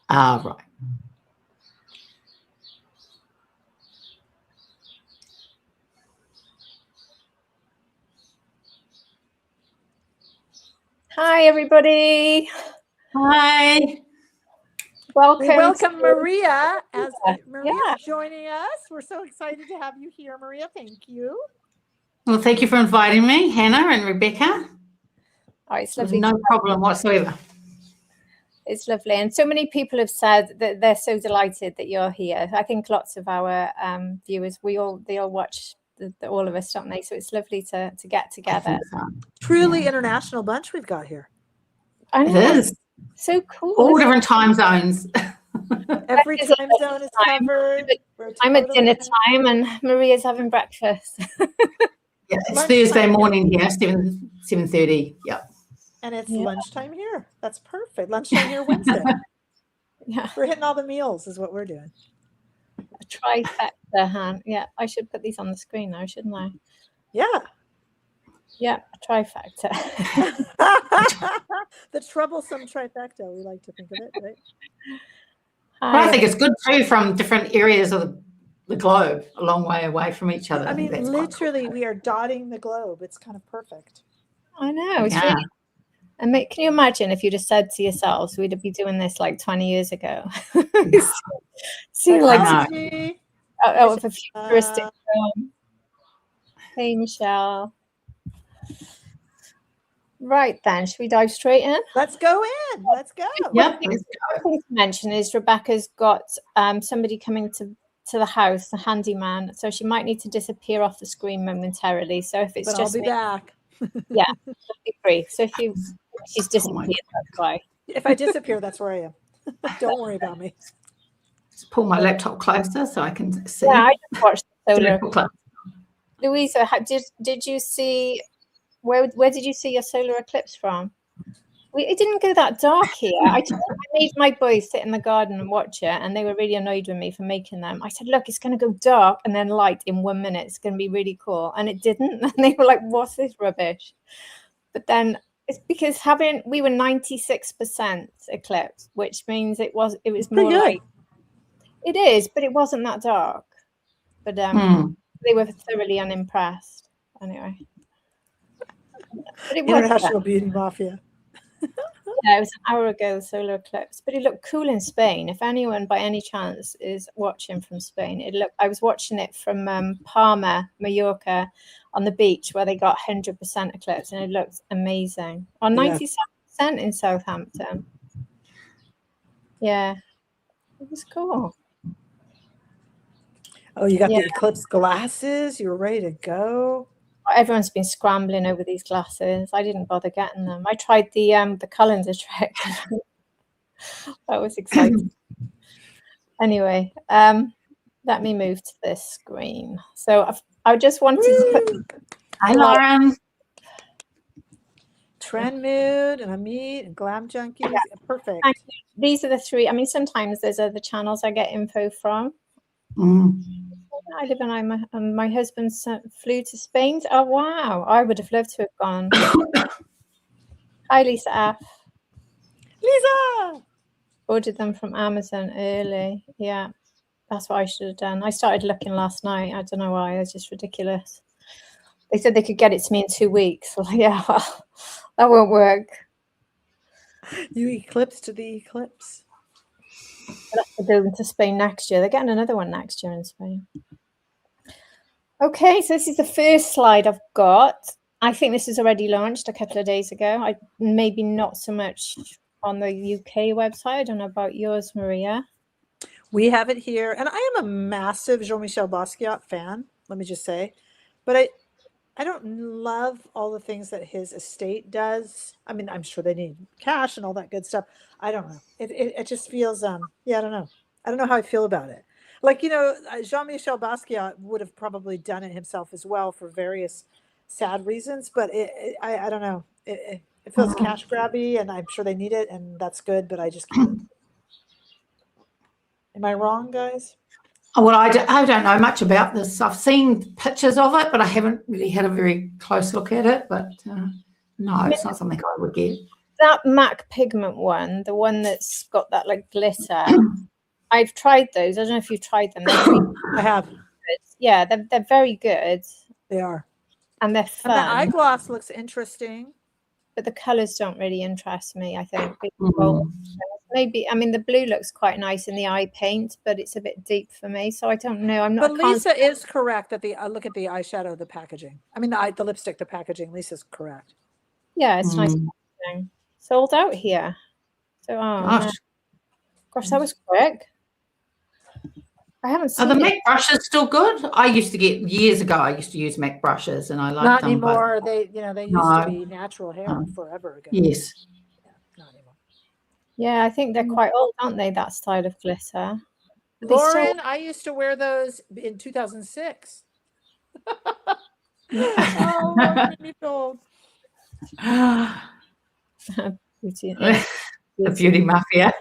Ah, right. Hi, everybody. Hi. Welcome Maria. Maria's joining us. We're so excited to have you here, Maria. Thank you. Well, thank you for inviting me, Hannah and Rebecca. Oh, it's lovely. No problem whatsoever. It's lovely. And so many people have said that they're so delighted that you're here. I think lots of our viewers, they all watch all of us, don't they? So it's lovely to get together. Truly international bunch we've got here. I know. It is. So cool. All different time zones. Every time zone is covered. I'm at dinner time and Maria's having breakfast. Yeah, it's Thursday morning here, 7:30. Yeah. And it's lunchtime here. That's perfect. Lunchtime here Wednesday. Yeah. We're hitting all the meals is what we're doing. A trifecta, Han. Yeah, I should put these on the screen now, shouldn't I? Yeah. Yeah, a trifecta. The troublesome trifecta, we like to think of it, right? Well, I think it's good too from different areas of the globe, a long way away from each other. I mean, literally, we are dotting the globe. It's kind of perfect. I know. It's really. And can you imagine if you just said to yourselves, we'd be doing this like 20 years ago? Like of a futuristic film. Hey, Michelle. Right then, should we dive straight in? Let's go in. Let's go. Yep. One thing to mention is Rebecca's got somebody coming to the house, a handyman, so she might need to disappear off the screen momentarily. So if it's I'll be back. Yeah, she'll be free. So if she's disappeared, that's why. If I disappear, that's where I am. Don't worry about me. Just pull my laptop closer so I can see. Yeah, I just watched the solar eclipse. Louisa, did you see? Where did you see your solar eclipse from? It didn't go that dark here. I made my boys sit in the garden and watch it, and they were really annoyed with me for making them. I said, look, it's going to go dark and then light in 1 minute. It's going to be really cool. And it didn't. And they were like, what's this rubbish? But then it's because we were 96% eclipse, which means it was more like, it is, but it wasn't that dark. But they were thoroughly unimpressed. Anyway. But it was International Beauty Mafia. Yeah, it was an hour ago, the solar eclipse, but it looked cool in Spain. If anyone by any chance is watching from Spain, I was watching it from Palma, Mallorca, on the beach where they got 100% eclipse, and it looked amazing. Or 97% in Southampton. Yeah, it was cool. Oh, you got the eclipse glasses? You were ready to go? Everyone's been scrambling over these glasses. I didn't bother getting them. I tried the calendar trick. That was exciting. Anyway, let me move to this screen. So I just wanted to put. Hi, Lauren. Trend Mood and Amit and Glam Junkies. Yeah. Perfect. These are the three. I mean, sometimes there's other channels I get info from. I live in my husband flew to Spain. Oh, wow. I would have loved to have gone. Hi, Lisa F. Lisa! Ordered them from Amazon early. Yeah, that's what I should have done. I started looking last night. I don't know why. It's just ridiculous. They said they could get it to me in 2 weeks. Well, yeah, well, that won't work. You eclipse to the eclipse. They're going to Spain next year. They're getting another one next year in Spain. Okay, so this is the first slide I've got. I think this is already launched a couple of days ago. Maybe not so much on the UK website. I don't know about yours, Maria. We have it here. And I am a massive Jean-Michel Basquiat fan, let me just say. But I don't love all the things that his estate does. I mean, I'm sure they need cash and all that good stuff. I don't know. It just feels, I don't know. I don't know how I feel about it. Like, Jean-Michel Basquiat would have probably done it himself as well for various sad reasons. But I don't know. It feels cash grabby, and I'm sure they need it, and that's good. But I just can't. Am I wrong, guys? Well, I don't know much about this. I've seen pictures of it, but I haven't really had a very close look at it. But no, it's not something I would get. that MAC pigment one, the one that's got that like glitter, I've tried those. I don't know if you've tried them. I have. Good. Yeah, they're very good. They are. And they're fun. And the eye gloss looks interesting. But the colours don't really interest me, I think. Maybe, I mean, the blue looks quite nice in the eye paint, but it's a bit deep for me. So I don't know. But Lisa is correct that look at the eyeshadow, the packaging. I mean, the lipstick, the packaging. Lisa's correct. Yeah, it's nice packaging. Sold out here. So, gosh, that was quick. I haven't seen Are the MAC brushes still good? I used to get years ago. I used to use MAC brushes, and I liked not them. Anymore. They used to be natural hair forever ago. Yes. Yeah, not anymore. Yeah, I think they're quite old, aren't they? That style of glitter. Lauren, I used to wear those in 2006. Oh, Lauren made me feel old. The beauty mafia.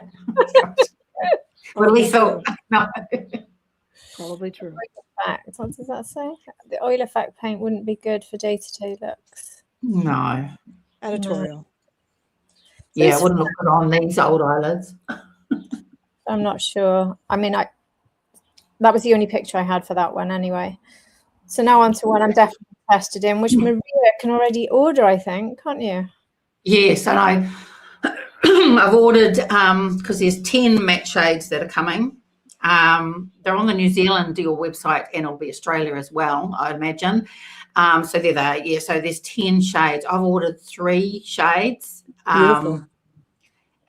Really thought. No. Probably true. What does that say? The oil effect paint wouldn't be good for day-to-day looks. No. Editorial. Yeah, it wouldn't look good on these old eyelids. I'm not sure. I mean, that was the only picture I had for that one anyway. So now on to one I'm definitely interested in, which Maria can already order, I think, can't you? Yes, and I've ordered because there's 10 matte shades that are coming. They're on the New Zealand deal website, and it'll be Australia as well, I imagine. So they're there. Yeah, so there's 10 shades. I've ordered 3 shades. Beautiful.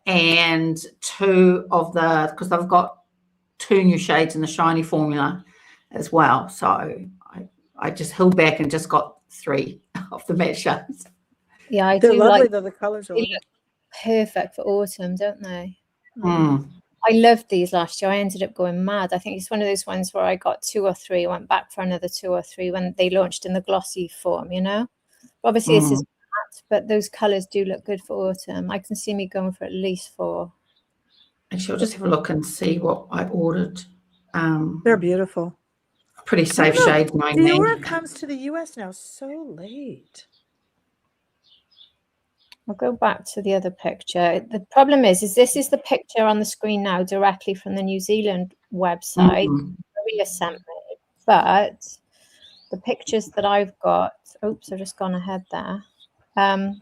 And 2 of because I've got 2 new shades in the shiny formula as well. So I just held back and just got 3 of the matte shades. Yeah, they're lovely though. The colors are look perfect for autumn, don't they? Mm. I loved these last year. I ended up going mad. I think it's one of those ones where I got 2 or 3, went back for another 2 or 3 when they launched in the glossy form, you know. Obviously, this is matte, but those colours do look good for autumn. I can see me going for at least 4. Actually, I'll just have a look and see what I ordered. They're beautiful. Pretty safe shades. Dior comes to the US now so late. I'll go back to the other picture. The problem is this is the picture on the screen now directly from the New Zealand website. Maria sent me, but the pictures that I've got, oops, I've just gone ahead there. The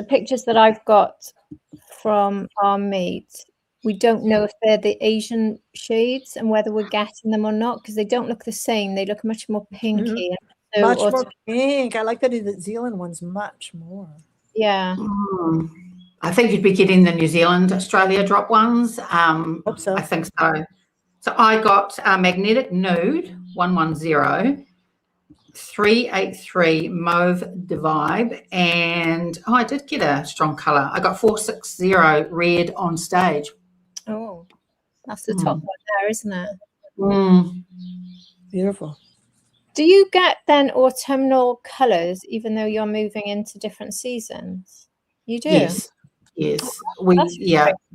pictures that I've got from our meet, we don't know if they're the Asian shades and whether we're getting them or not, because they don't look the same. They look much more pinky. So much more pink. I like the New Zealand ones much more. Yeah. I think you'd be getting the New Zealand Australia drop ones. Hope so. I think so. So I got Magnetic Nude 110, 383 Mauve Vibe, and I did get a strong colour. I got 460 Red on Stage. Oh, that's the top one there, isn't it? Beautiful. Do you get then autumnal colours even though you're moving into different seasons? You do? Yes.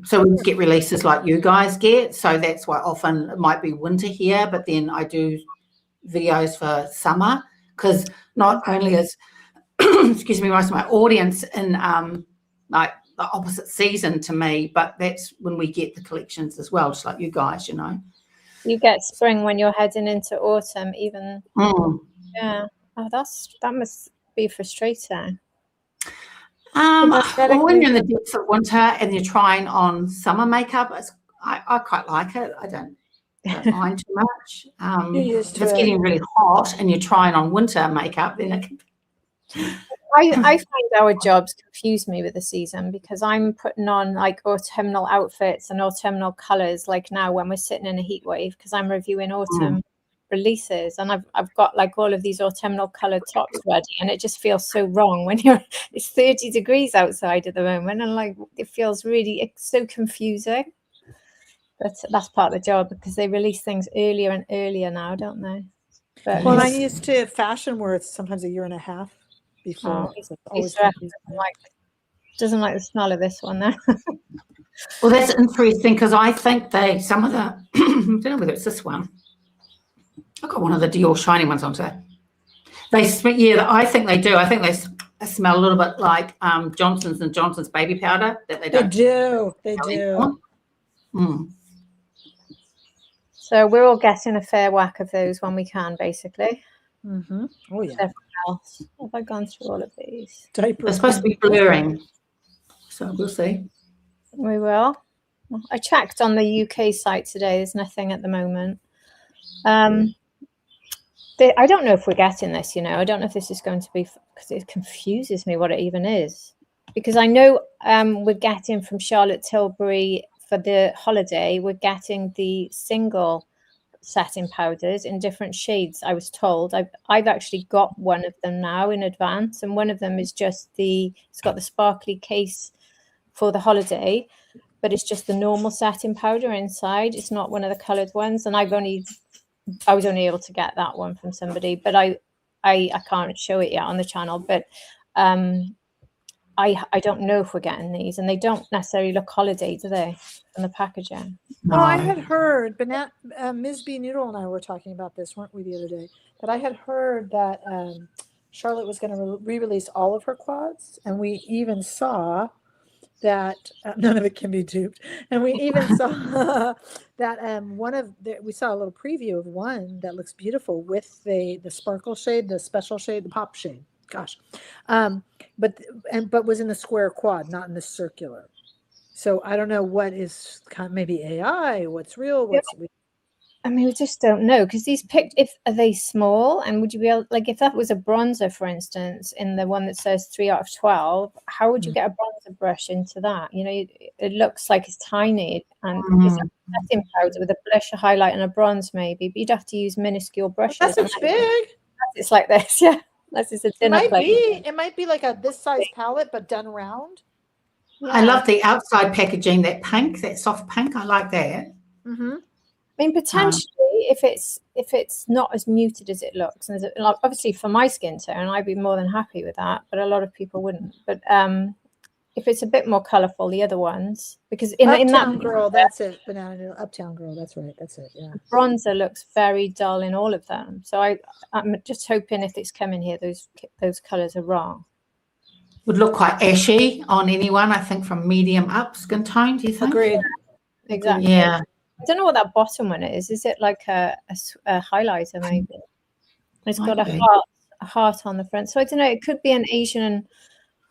So we get releases like you guys get. So that's why often it might be winter here, but then I do videos for summer, because not only is excuse me, most of my audience in like the opposite season to me, but that's when we get the collections as well, just like you guys, you know. You get spring when you're heading into autumn, even. Yeah. Oh, that must be frustrating. Well, when you're in the depths of winter and you're trying on summer makeup, I quite like it. I don't mind too much. If it's getting really hot and you're trying on winter makeup, then it can. I find our jobs confuse me with the season, because I'm putting on like autumnal outfits and autumnal colours, like now when we're sitting in a heat wave, because I'm reviewing autumn releases, and I've got like all of these autumnal coloured tops ready, and it just feels so wrong when it's 30 degrees outside at the moment, and like it's so confusing. But that's part of the job, because they release things earlier and earlier now, don't they? But well, I'm used to fashion where it's sometimes a year and a half before. Doesn't like the smell of this one there. Well, that's interesting, because I think some of the I don't know whether it's this one. I've got one of the Dior shiny ones on today. I think they do. I think smell a little bit like Johnson's and Johnson's baby powder that they They don't. do. They do. Mm. So we're all getting a fair whack of those when we can, basically. Mm-hmm. Oh yeah. Everyone else. Have I gone through all of these? Diaper. They're supposed to be blurring, so we'll see. We will. I checked on the UK site today. There's nothing at the moment. I don't know if we're getting this, you know. I don't know if this is going to be, because it confuses me what it even is. Because I know we're getting from Charlotte Tilbury for the holiday, we're getting the single setting powders in different shades. I was told I've actually got one of them now in advance, and one of them is just it's got the sparkly case for the holiday, but it's just the normal setting powder inside. It's not one of the colored ones, and I was only able to get that one from somebody, but I can't show it yet on the channel. But I don't know if we're getting these, and they don't necessarily look holiday, do they, from the packaging? No. Well, I had heard, Ms. B Noodle and I were talking about this, weren't we, the other day? That I had heard that Charlotte was going to re-release all of her quads, and we even saw that none of it can be duped, and we even saw that we saw a little preview of one that looks beautiful with the sparkle shade, the special shade, the pop shade. Gosh, but was in the square quad, not in the circular. So I don't know what is maybe AI, what's real, I mean, we just don't know, because these are they small, and would you be able, like, if that was a bronzer, for instance, in the one that says 3 out of 12, how would you get a bronzer brush into that? You know, it looks like it's tiny, and it's a setting powder with a blush, a highlight, and a bronze maybe, but you'd have to use minuscule brushes. That's it's big. It's like this, yeah. That's just a dinner plate. It might be like this size palette, but done round. Yeah. I love the outside packaging, that pink, that soft pink. I like that. Mm-hmm. I mean, potentially, if it's not as muted as it looks, and obviously for my skin tone, I'd be more than happy with that, but a lot of people wouldn't. But if it's a bit more colourful, the other ones, because in that girl, that's it, banana Uptown Girl, that's right, that's it, yeah. Bronzer looks very dull in all of them, so I'm just hoping if it's coming here, those colours are wrong. Would look quite ashy on anyone, I think, from medium up skin tone. Do you think? Agreed. Exactly. Yeah. I don't know what that bottom one is. Is it like a highlighter maybe? It's got a heart on the front. So I don't know. It could be an Asian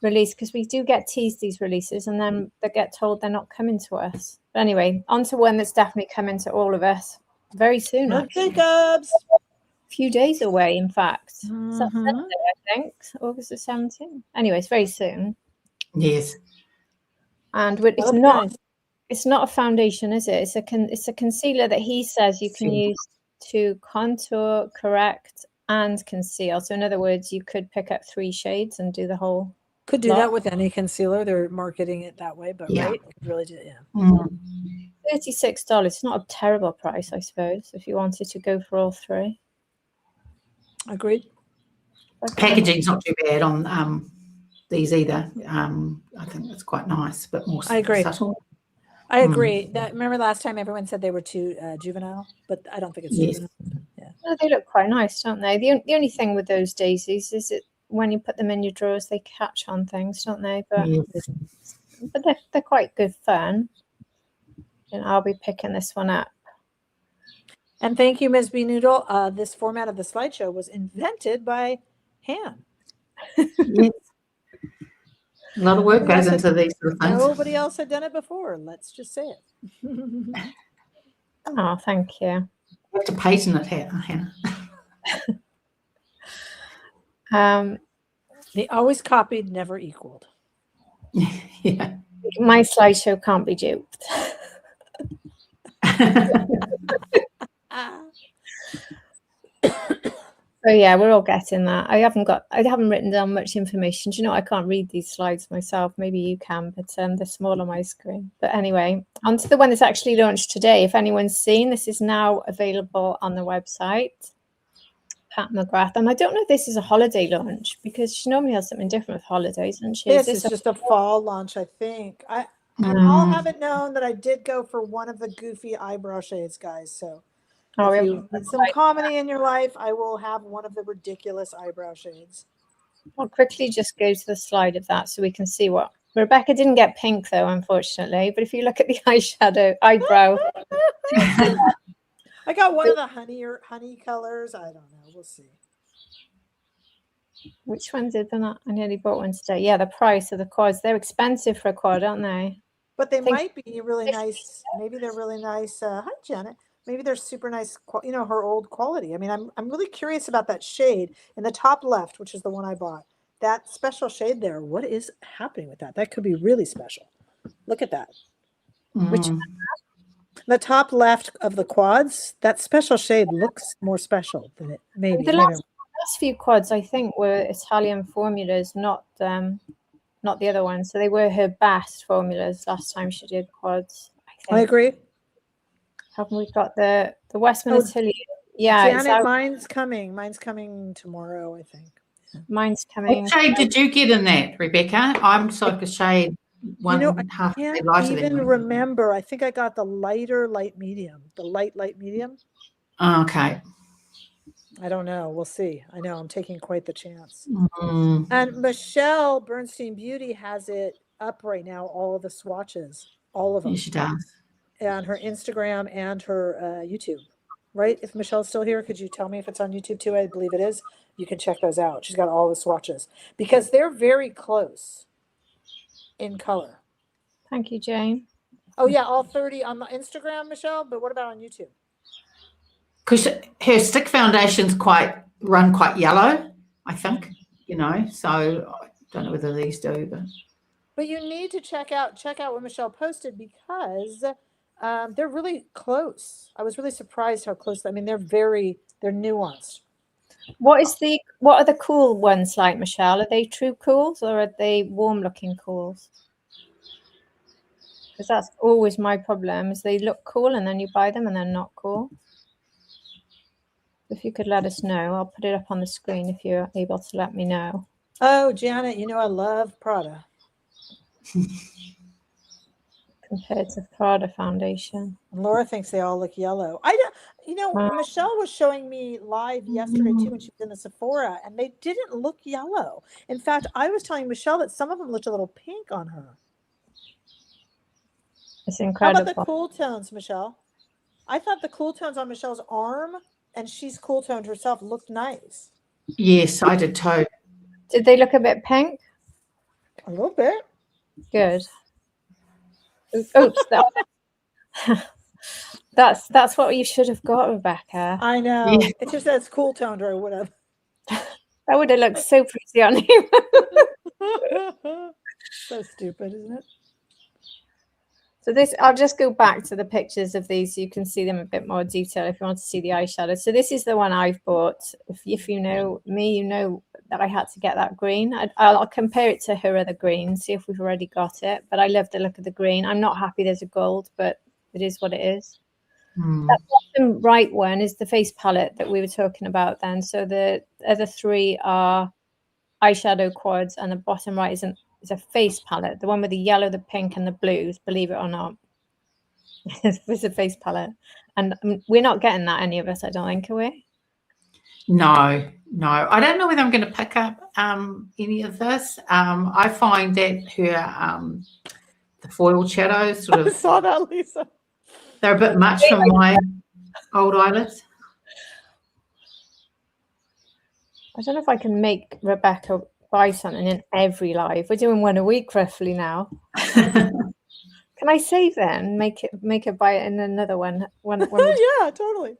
release, because we do get teased these releases, and then they get told they're not coming to us. But anyway, on to one that's definitely coming to all of us very soon. Jacobs. A few days away, in fact. So Sunday, I think, August the 17th. Anyway, it's very soon. Yes. And it's not. It's not a foundation, is it? It's a concealer that he says you can use to contour, correct, and conceal. So in other words, you could pick up 3 shades and do the whole. Could do that with any concealer. They're marketing it that way, but right? Really do, yeah. $36. It's not a terrible price, I suppose, if you wanted to go for all 3. Agreed. Packaging's not too bad on these either. I think it's quite nice, but more subtle. I agree. Remember last time everyone said they were too juvenile, but I don't think it's juvenile. Yeah. Well, they look quite nice, don't they? The only thing with those daisies is that when you put them in your drawers, they catch on things, don't they? But they're quite good fun. And I'll be picking this one up. And thank you, Ms. B Noodle. This format of the slideshow was invented by Han. Yes. A lot of work goes into these sort of things. Nobody else had done it before. Let's just say it. Oh, thank you. You have to patent it, Hannah. They always copied, never equaled. Yeah. My slideshow can't be duped. So yeah, we're all getting that. I haven't written down much information. Do you know, I can't read these slides myself. Maybe you can, but they're small on my screen. But anyway, on to the one that's actually launched today. If anyone's seen, this is now available on the website. Pat McGrath. And I don't know if this is a holiday launch, because she normally has something different with holidays, doesn't she? This is just a fall launch, I think. I'll have it known that I did go for one of the goofy eyebrow shades, guys. So if you need some comedy in your life, I will have one of the ridiculous eyebrow shades. I'll quickly just go to the slide of that so we can see what. Rebecca didn't get pink though, unfortunately. But if you look at the eyebrow. I got one of the honey colors. I don't know. We'll see. Which one did they not? I nearly bought one today. Yeah, the price of the quads. They're expensive for a quad, aren't they? But they might be really nice. Maybe they're really nice. Hi, Janet. Maybe they're super nice, her old quality. I mean, I'm really curious about that shade in the top left, which is the one I bought. That special shade there. What is happening with that? That could be really special. Look at that. Which the top left of the quads, that special shade looks more special than it maybe. The last few quads, I think, were Italian formulas, not the other ones. So they were her best formulas last time she did quads. I agree. Haven't we got the Westman Atelier? Yeah, Janet, mine's coming. Mine's coming tomorrow, I think. Mine's coming. What shade did you get in that, Rebecca? I'm like a shade one half a shade lighter than you. I can't even remember. I think I got the light medium. The light medium. Okay. I don't know. We'll see. I know I'm taking quite the chance. And Michelle Bernstein Beauty has it up right now. All of the swatches, all of them. Yes, she does. On her Instagram and her YouTube. Right? If Michelle's still here, could you tell me if it's on YouTube too? I believe it is. You can check those out. She's got all the swatches because they're very close in color. Thank you, Jane. Oh yeah, all 30 on the Instagram, Michelle. But what about on YouTube? Because her stick foundations run quite yellow, I think. So I don't know whether these do, but you need to check out what Michelle posted because they're really close. I was really surprised how close. I mean, they're nuanced. What are the cool ones like, Michelle? Are they true cools or are they warm looking cools? Because that's always my problem is they look cool and then you buy them and they're not cool. If you could let us know, I'll put it up on the screen if you're able to let me know. Oh, Janet, I love Prada. Compared to Prada foundation. Laura thinks they all look yellow. I don't, Michelle was showing me live yesterday too when she was in the Sephora, and they didn't look yellow. In fact, I was telling Michelle that some of them looked a little pink on her. It's incredible. How about the cool tones, Michelle? I thought the cool tones on Michelle's arm, and she's cool toned herself, looked nice. Yes, I did too. Did they look a bit pink? A little bit. Good. Oops, that's what you should have got, Rebecca. I know. Yeah. It just says cool toned or whatever. That would have looked so pretty on you. So stupid, isn't it? So I'll just go back to the pictures of these so you can see them a bit more detail if you want to see the eyeshadow. So this is the one I've bought. If you know me, you know that I had to get that green. I'll compare it to her other green, see if we've already got it. But I love the look of the green. I'm not happy there's a gold, but it is what it is. That bottom right one is the face palette that we were talking about then. So the other three are eyeshadow quads, and the bottom right is a face palette. The one with the yellow, the pink, and the blues, believe it or not. It's a face palette. And we're not getting that, any of us, I don't think, are we? No. I don't know whether I'm going to pick up any of this. I find that her the foiled shadows sort of... I saw that, Lisa. They're a bit much for my old eyelids. I don't know if I can make Rebecca buy something in every live. We're doing one a week roughly now. Can I save then? Make her buy it in another one. Yeah, totally.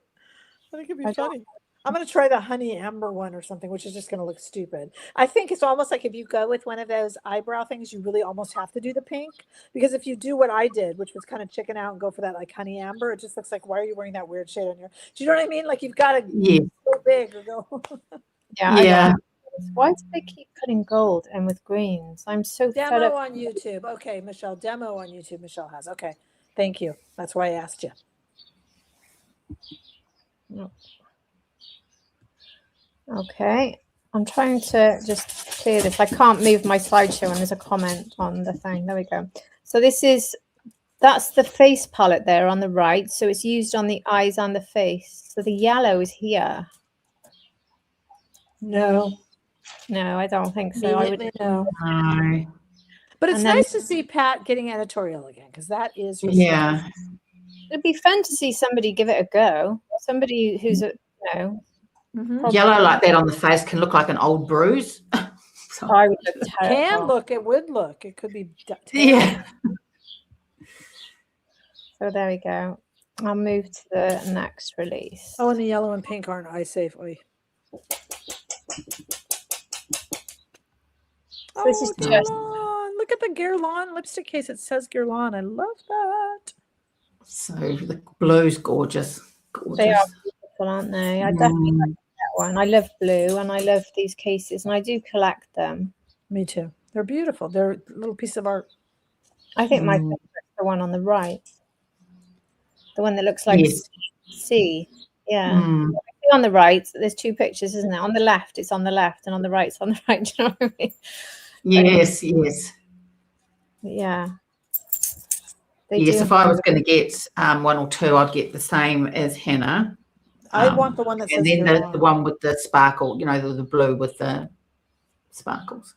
I think it'd be funny. I'm going to try the honey amber one or something, which is just going to look stupid. I think it's almost like if you go with one of those eyebrow things, you really almost have to do the pink. Because if you do what I did, which was kind of chicken out and go for that like honey amber, it just looks like, why are you wearing that weird shade on your... Do you know what I mean? Like you've got to go big or go... Yeah. Why do they keep putting gold and with greens? I'm so demo on YouTube. Okay, Michelle, demo on YouTube. Michelle has. Okay, thank you. That's why I asked you. Okay, I'm trying to just clear this. I can't move my slideshow and there's a comment on the thing. There we go. So that's the face palette there on the right. So it's used on the eyes and the face. So the yellow is here. No. No, I don't think so. I would No. No. But it's And then- nice to see Pat getting editorial again, because that is her Yeah. stuff. It'd be fun to see somebody give it a go. Somebody who's a, probably- Yellow like that on the face can look like an old bruise. So, I would look terrible. Can look, it would look. It could be yeah. So there we go. I'll move to the next release. Oh, and the yellow and pink aren't eye safe. Oy. So this is just Guerlain. Look at the Guerlain lipstick case. It says Guerlain. I love that. So the blue's gorgeous. Gorgeous. they are beautiful, aren't they? I definitely like that one. I love blue and I love these cases and I do collect them. Me too. They're beautiful. They're a little piece of art. I think my favorite is the one on the right. The one that looks like Yes. C. Yeah. Mm. On the right, there's two pictures, isn't it? On the left, it's on the left, and on the right, it's on the right. Do you know what I mean? Yes, yes. Yeah. Yes, if I was going to get one or two, I'd get the same as Hannah. I want the one that says and then Guerlain. the one with the sparkle, the blue with the sparkles.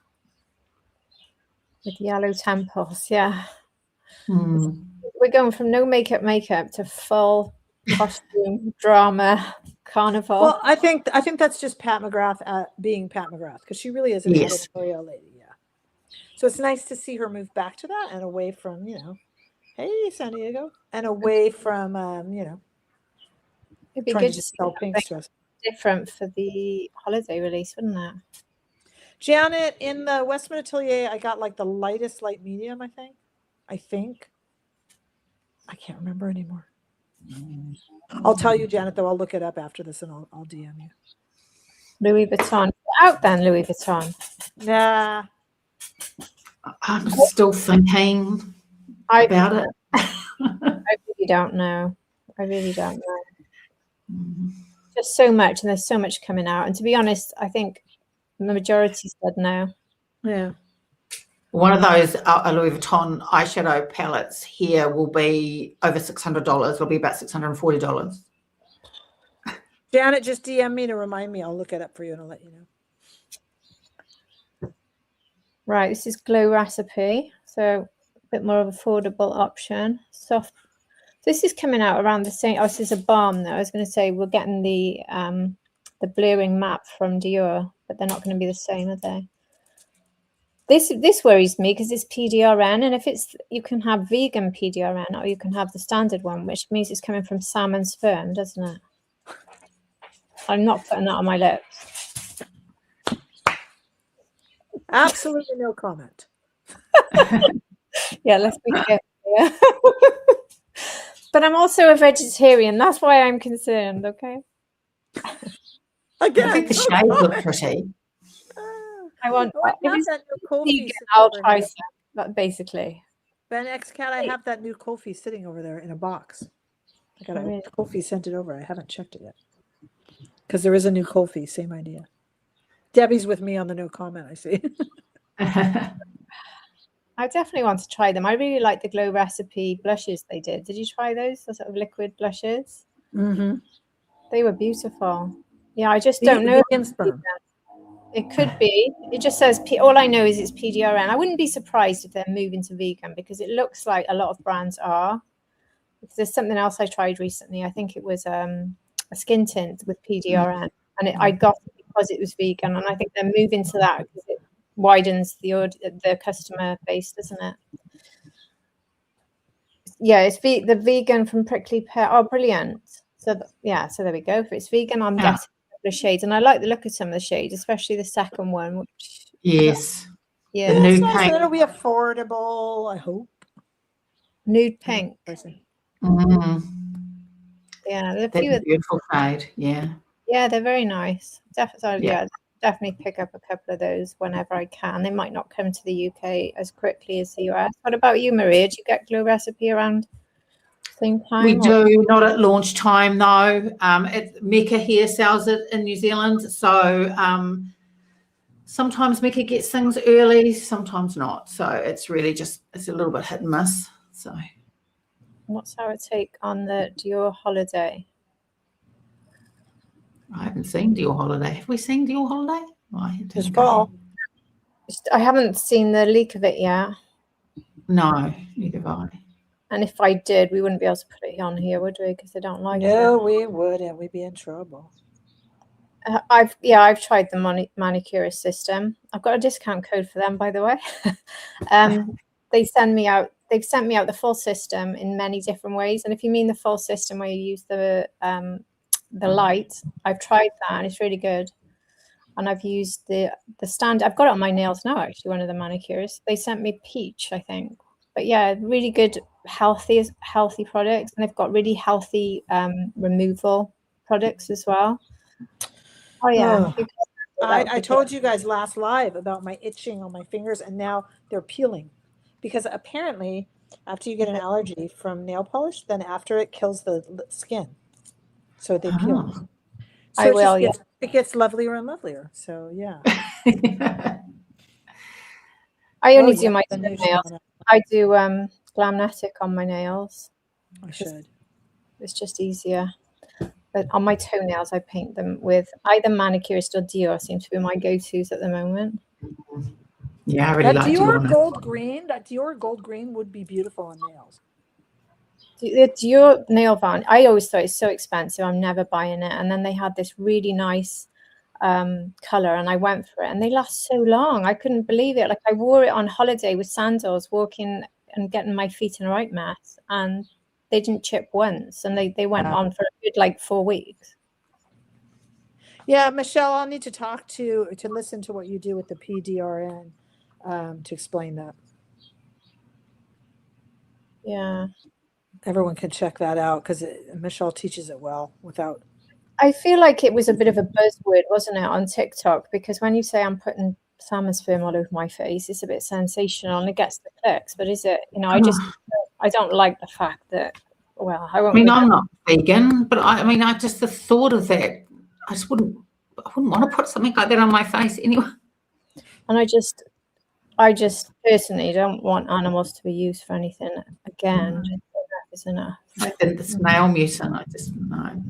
With yellow temples, yeah. Mm. We're going from no makeup to full costume drama carnival. Well, I think that's just Pat McGrath being Pat McGrath, because she really is an Yes. editorial lady. Yeah. So it's nice to see her move back to that and away from, hey, San Diego, and away from, It'd be trying good to to see sell pink something stress. different for the holiday release, wouldn't it? Janet, in the Westman Atelier, I got like the lightest light medium, I think. I can't remember anymore. I'll tell you, Janet, though. I'll look it up after this and I'll DM you. Louis Vuitton. Out then, Louis Vuitton. Nah. I'm still thinking about it. I really don't know. Just so much, and there's so much coming out. And to be honest, I think the majority said no. Yeah. One of those Louis Vuitton eyeshadow palettes here will be over $600. It'll be about $640. Janet, just DM me to remind me. I'll look it up for you and I'll let you know. Right, this is Glow Recipe, so a bit more of an affordable option. Soft. This is coming out around the same. Oh, this is a balm though. I was going to say we're getting the blurring map from Dior, but they're not going to be the same, are they? This worries me because it's PDRN, and if you can have vegan PDRN or you can have the standard one, which means it's coming from salmon sperm, doesn't it? I'm not putting that on my lips. Absolutely no comment. Yeah, let's be careful. Yeah. But I'm also a vegetarian. That's why I'm concerned. Okay. Again, I think the shades look pretty. I want. I If have it's that new Kofi vegan, sitting I'll over try here. some. But basically, Ben X-Cat, I have that new Kofi sitting over there in a box. I got a Kofi sent it over. I haven't checked it yet. Because there is a new Kofi, same idea. Debbie's with me on the no comment, I see. I definitely want to try them. I really like the Glow Recipe blushes they did. Did you try those? The sort of liquid blushes? Mm-hmm. They were beautiful. Yeah, I just don't know. Vegan sperm. It could be. It just says, all I know is it's PDRN. I wouldn't be surprised if they're moving to vegan because it looks like a lot of brands are. Because there's something else I tried recently. I think it was a skin tint with PDRN. And I got it because it was vegan. And I think they're moving to that because it widens the customer base, doesn't it? Yeah, it's the vegan from Prickly Pear. Oh, brilliant. So, so there we go. If it's vegan, I'm getting the shades, and I like the look of some of the shades, especially the second one. Which Yes. Yeah. The nude Nice. pink. It'll be affordable, I hope. Nude pink. Mm. Yeah, That's a beautiful shade. Yeah. Yeah, they're very nice. Definitely pick up a couple of those whenever I can. They might not come to the UK as quickly as the US. What about you, Maria? Do you get Glow Recipe around the same time? We do, not at launch time though. Mecca here sells it in New Zealand. So sometimes Mecca gets things early, sometimes not. So it's really it's a little bit hit and miss. So what's our take on the Dior holiday? I haven't seen Dior Holiday. Have we seen Dior Holiday? Why it Just didn't go. fall. I haven't seen the leak of it yet. No, neither have I. And if I did, we wouldn't be able to put it on here, would we? Because they don't like it. No, we wouldn't. We'd be in trouble. I've tried the manicurist system. I've got a discount code for them, by the way. They've sent me out the full system in many different ways. And if you mean the full system where you use the light, I've tried that and it's really good. And I've used the stand. I've got it on my nails now, actually, one of the manicurists. They sent me peach, I think. But yeah, really good, healthy products. And they've got really healthy removal products as well. Oh yeah. I told you guys last live about my itching on my fingers, and now they're peeling. Because apparently, after you get an allergy from nail polish, then after it kills the skin. So they peel. So it gets lovelier and lovelier. So yeah. I only do my toenails. I do Glamnetic on my nails. I should. It's just easier. But on my toenails, I paint them with either manicurist or Dior. Seems to be my go-tos at the moment. Yeah, I really like Dior gold green. That Dior gold green would be beautiful on nails. The Dior nail varnish, I always thought it's so expensive. I'm never buying it. And then they had this really nice color, and I went for it, and they last so long. I couldn't believe it. Like I wore it on holiday with sandals, walking and getting my feet in a right mess, and they didn't chip once, and they went on for a good like 4 weeks. Yeah, Michelle, I'll need to talk to listen to what you do with the PDRN to explain that. Yeah, everyone can check that out because Michelle teaches it well without. I feel like it was a bit of a buzzword, wasn't it, on TikTok? Because when you say I'm putting salmon sperm all over my face, it's a bit sensational and it gets the clicks. But is it, I don't like the fact that, well, I won't. I mean, I'm not vegan, but I just the thought of that, I wouldn't want to put something like that on my face anyway. And I just personally don't want animals to be used for anything again. Isn't it? The snail mucin, I just no.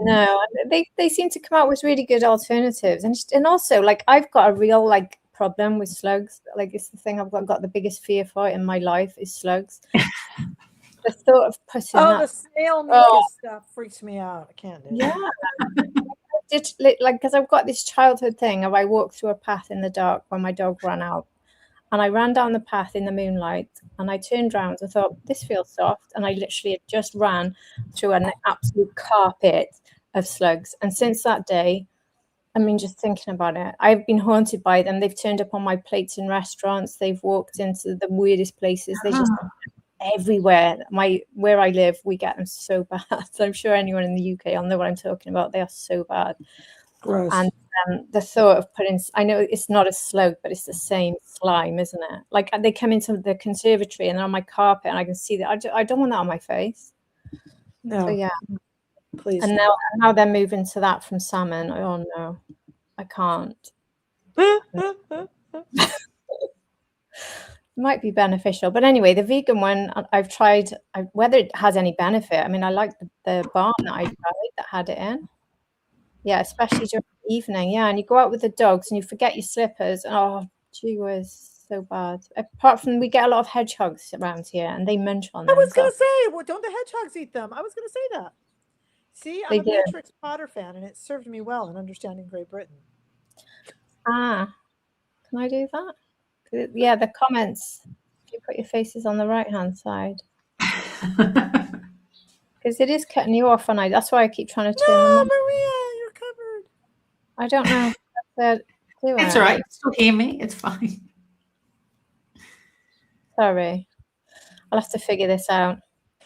No, they seem to come out with really good alternatives, and also like I've got a real like problem with slugs. Like it's the thing I've got the biggest fear for in my life is slugs. The thought of putting the snail mucus stuff freaks me out. I can't do it. Yeah, like because I've got this childhood thing of I walked through a path in the dark when my dog ran out. And I ran down the path in the moonlight and I turned around and thought, this feels soft. And I literally just ran through an absolute carpet of slugs. And since that day, I mean, just thinking about it, I've been haunted by them. They've turned up on my plates in restaurants. They've walked into the weirdest places. They just everywhere. Where I live, we get them so bad. So I'm sure anyone in the UK will know what I'm talking about. They are so bad. Gross. And the thought of putting, I know it's not a slug, but it's the same slime, isn't it? Like they come into the conservatory and they're on my carpet and I can see that. I don't want that on my face. No. So, yeah. Please. And now they're moving to that from salmon. Oh no, I can't. Might be beneficial. But anyway, the vegan one, I've tried, whether it has any benefit. I mean, I like the balm that I tried that had it in. Yeah, especially during the evening. Yeah, and you go out with the dogs and you forget your slippers. Oh, gee whiz, so bad. Apart from we get a lot of hedgehogs around here and they munch on them. I was going to say, well, don't the hedgehogs eat them? I was going to say that. See, I'm a Beatrix Potter fan and it served me well in understanding Great Britain. Ah, can I do that? Yeah, the comments, if you put your faces on the right-hand side. Because it is cutting you off, and that's why I keep trying to turn them on. Maria, you're covered. I don't know. It's all right. You still hear me. It's fine. Sorry. I'll have to figure this out.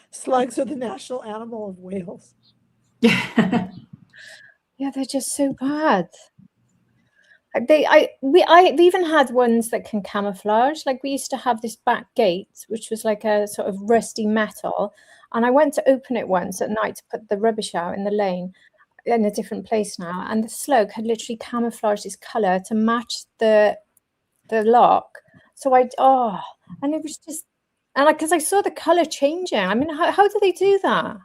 Slugs are the national animal of Wales. Yeah. Yeah, they're just so bad. I've even had ones that can camouflage. Like we used to have this back gate, which was like a sort of rusty metal. And I went to open it once at night to put the rubbish out in the lane in a different place now. And the slug had literally camouflaged its color to match the lock. So and it was just, and because I saw the color changing. I mean, how do they do that?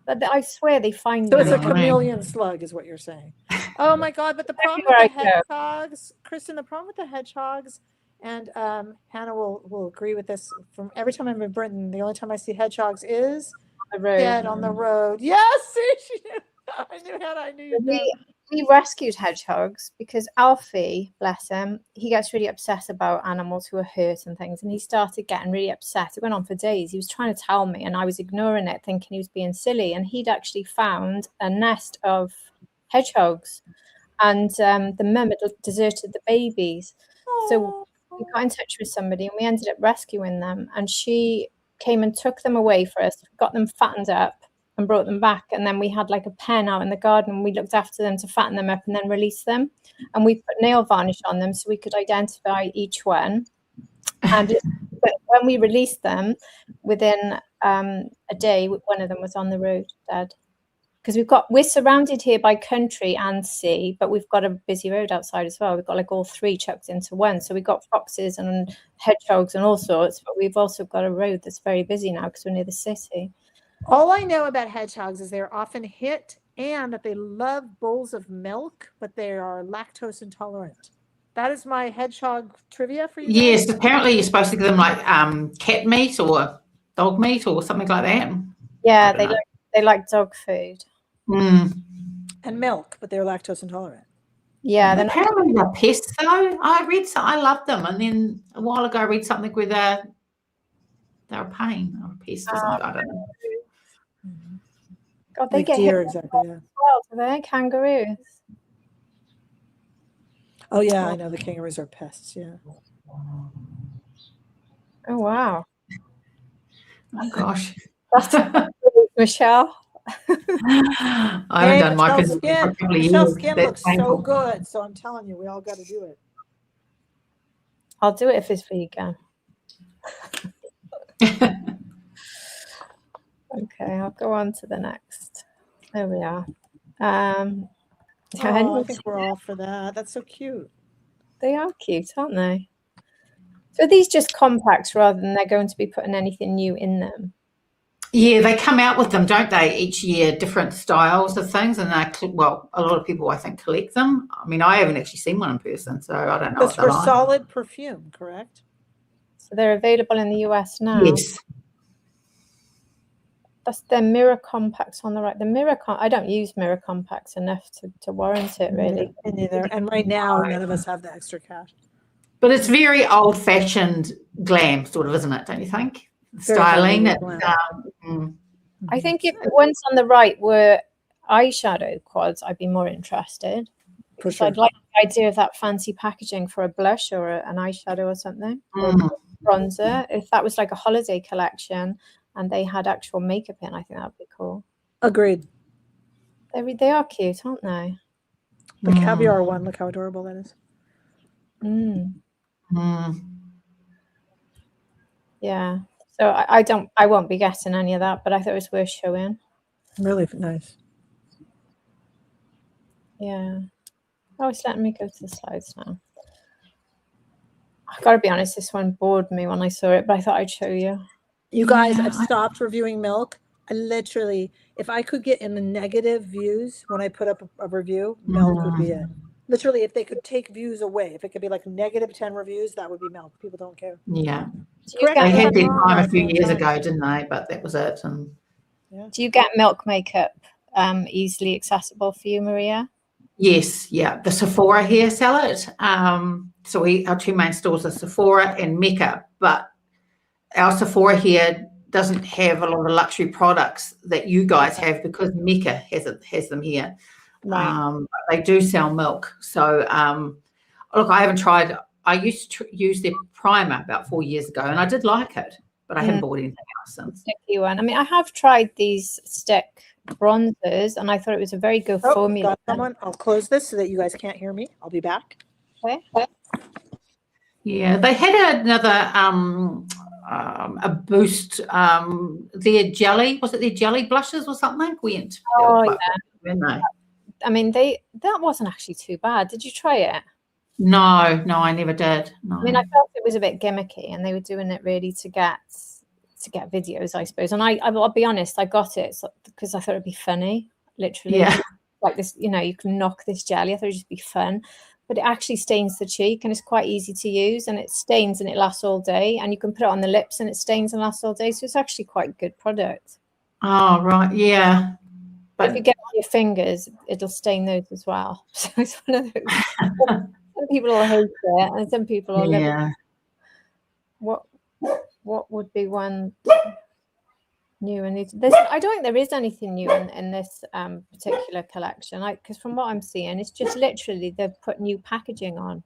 I swear they find. So it's a chameleon slug, is what you're saying. Oh my God! But the problem Everywhere with the I go. hedgehogs, Kristen, the problem with the hedgehogs, and Hannah will agree with this. From every time I'm in Britain, the only time I see hedgehogs is The road. dead on the road. Yes, see, she knew. I knew Hannah. I knew you did. We rescued hedgehogs because Alfie, bless him, he gets really obsessed about animals who are hurt and things. And he started getting really upset. It went on for days. He was trying to tell me and I was ignoring it, thinking he was being silly. And he'd actually found a nest of hedgehogs. And the mum had deserted the babies. So we got in touch with somebody and we ended up rescuing them. And she came and took them away for us, got them fattened up and brought them back. And then we had like a pen out in the garden and we looked after them to fatten them up and then release them. And we put nail varnish on them so we could identify each one. And but when we released them, within a day, one of them was on the road dead. Because we're surrounded here by country and sea, but we've got a busy road outside as well. We've got like all three chucked into one. So we've got foxes and hedgehogs and all sorts, but we've also got a road that's very busy now because we're near the city. All I know about hedgehogs is they're often hit and that they love bowls of milk, but they are lactose intolerant. That is my hedgehog trivia for you guys. Yes, apparently you're supposed to give them like cat meat or dog meat or something like that. Yeah, they like dog food. Mm. And milk, but they're lactose intolerant. Yeah, apparently they're pests though. I loved them, and then a while ago I read something where they're a pain or a pest or something. I don't know. God, they Like get deer, hit exactly. Yeah. well, do they? Kangaroos. Oh yeah, I know the kangaroos are pests. Yeah. Oh wow. Oh gosh. Michelle. I haven't done my physical for a couple of years. Michelle's skin That's looks painful. so good. So I'm telling you, we all got to do it. I'll do it if it's vegan. Okay, I'll go on to the next. There we are. I think we're all for that. That's so cute. They are cute, aren't they? So are these just compacts rather than they're going to be putting anything new in them? Yeah, they come out with them, don't they, each year, different styles of things, and a lot of people, I think, collect them. I mean, I haven't actually seen one in person, so I don't know. That's for solid perfume, correct? So they're available in the US now. Yes. That's their mirror compacts on the right. The I don't use mirror compacts enough to warrant it, really. Me neither. And right now, none of us have the extra cash. But it's very old-fashioned glam, sort of, isn't it? Don't you think? Styling. I think if the ones on the right were eyeshadow quads, I'd be more interested. For sure. I'd like the idea of that fancy packaging for a blush or an eyeshadow or something, or a bronzer. If that was like a holiday collection and they had actual makeup in, I think that would be cool. Agreed. They are cute, aren't they? The caviar one, look how adorable that is. Yeah. So I won't be getting any of that, but I thought it was worth showing. Really nice. Yeah. Oh, it's letting me go to the slides now. I've got to be honest, this one bored me when I saw it, but I thought I'd show you. You guys, I've stopped reviewing milk. I literally, if I could get in the negative views when I put up a review, milk would be it. Literally, if they could take views away, if it could be like -10 reviews, that would be milk. People don't care. Yeah. Correct. They had their time a few years ago, didn't they? But that was it. And do you get milk makeup easily accessible for you, Maria? yes, yeah. The Sephora here sell it. So our two main stores are Sephora and Mecca, but our Sephora here doesn't have a lot of luxury products that you guys have because Mecca has them here. Right. They do sell milk. So look, I haven't tried. I used to use their primer about 4 years ago, and I did like it, but I haven't bought anything else since. Sticky one. I mean, I have tried these stick bronzers, and I thought it was a very good formula. I'll close this so that you guys can't hear me. I'll be back. Okay. Yeah, they had another a boost. Their jelly, was it their jelly blushes or something? Went. Oh, yeah. Weren't they? I mean, that wasn't actually too bad. Did you try it? No, I never did. No. I mean, I felt it was a bit gimmicky, and they were doing it really to get videos, I suppose. And I'll be honest, I got it because I thought it'd be funny, literally. Yeah. like this, you know, you can knock this jelly. I thought it'd just be fun, but it actually stains the cheek and it's quite easy to use, and it stains and it lasts all day, and you can put it on the lips and it stains and lasts all day. So it's actually quite a good product. Oh, right. Yeah. But if you get on your fingers, it'll stain those as well. So it's one of those. Some people will hate it and some people will love it. What would be one new? And I don't think there is anything new in this particular collection. Because from what I'm seeing, it's just literally they've put new packaging on.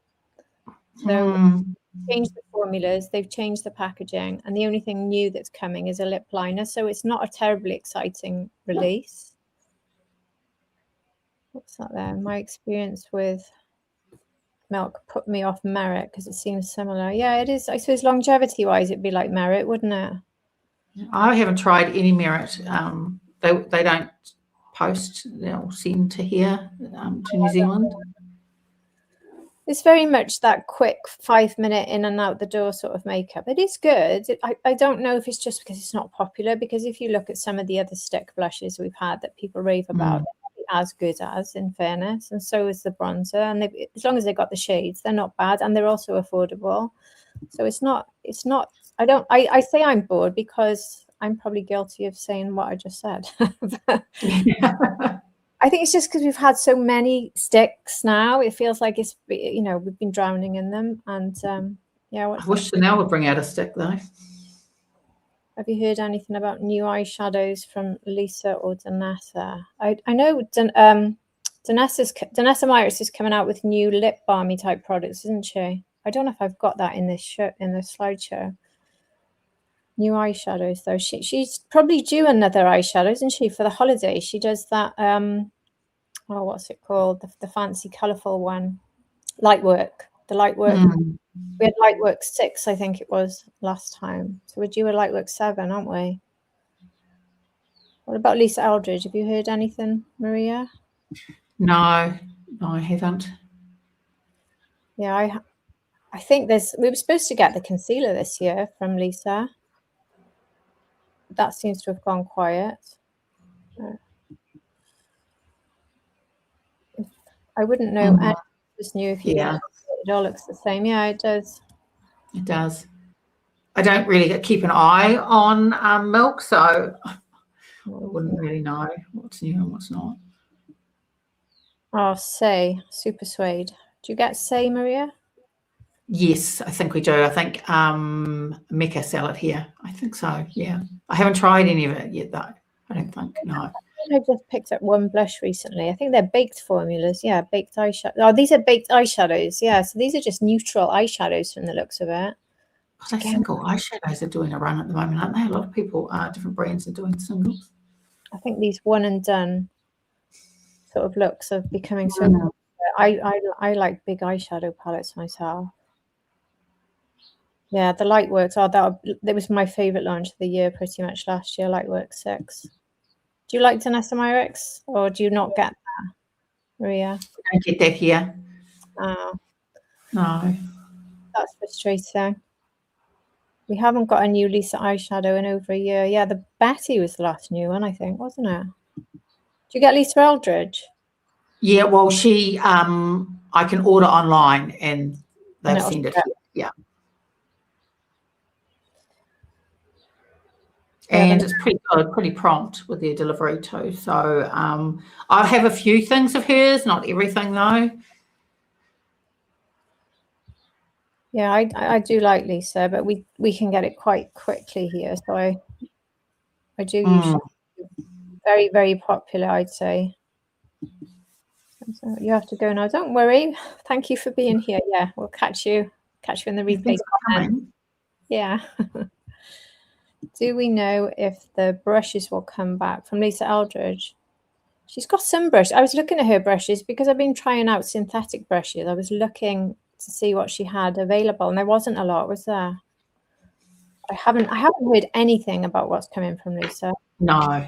So changed the formulas, they've changed the packaging, and the only thing new that's coming is a lip liner. So it's not a terribly exciting release. What's that there? My experience with Milk put me off Merit because it seems similar. Yeah, it is. I suppose longevity wise, it'd be like Merit, wouldn't it? I haven't tried any Merit. They don't post. They'll send to here to New Zealand. It's very much that quick 5-minute in and out the door sort of makeup. It is good. I don't know if it's just because it's not popular, because if you look at some of the other stick blushes we've had that people rave about, as good as, in fairness, and so is the bronzer, and as long as they got the shades, they're not bad, and they're also affordable. So it's not I say I'm bored because I'm probably guilty of saying what I just said. I think it's just because we've had so many sticks now, it feels like it's, you know, we've been drowning in them. And yeah, I wish Chanel would bring out a stick though. Have you heard anything about new eyeshadows from Lisa or Danessa? I know Danessa Myers is coming out with new lip balmy type products, isn't she? I don't know if I've got that in this slideshow. New eyeshadows though. She's probably due another eyeshadow, isn't she, for the holidays? She does that. Oh, what's it called? The fancy colourful one, Lightwork. The Lightwork. We had Lightwork 6, I think it was, last time. So we're due a Lightwork 7, aren't we? What about Lisa Eldridge? Have you heard anything, Maria? No, I haven't. Yeah, I think we were supposed to get the concealer this year from Lisa. That seems to have gone quiet. I wouldn't know anything was new if you didn't. It all looks the same. Yeah, it does. It does. I don't really keep an eye on Milk, so I wouldn't really know what's new and what's not. Oh, Say, Super Suede. Do you get Say, Maria? Yes, I think we do. I think Mecca sell it here. I think so, yeah. I haven't tried any of it yet, though. I don't think, no. I just picked up one blush recently. I think they're baked formulas. Yeah, baked eyeshadow. Oh, these are baked eyeshadows. Yeah, so these are just neutral eyeshadows from the looks of it. I think all eyeshadows are doing a run at the moment, aren't they? A lot of people, different brands are doing singles. I think these one and done sort of looks are becoming so. I like big eyeshadow palettes myself. Yeah, the Lightworks. Oh, that was my favourite launch of the year pretty much last year, Lightwork 6. Do you like Danessa Myrix, or do you not get that, Maria? I don't get that here. Oh. No. That's frustrating. We haven't got a new Lisa eyeshadow in over a year. Yeah, the Betty was the last new one, I think, wasn't it? Do you get Lisa Eldridge? Yeah, well, she, I can order online and they'll send it here. Yeah. And it's pretty good, pretty prompt with their delivery too. So I have a few things of hers, not everything though. Yeah, I do like Lisa, but we can get it quite quickly here. So I do usually very, very popular, I'd say. So you have to go now. Don't worry. Thank you for being here. Yeah, we'll catch you in the replay. Yeah. Do we know if the brushes will come back from Lisa Eldridge? She's got some brushes. I was looking at her brushes because I've been trying out synthetic brushes. I was looking to see what she had available, and there wasn't a lot, was there? I haven't heard anything about what's coming from Lisa. No.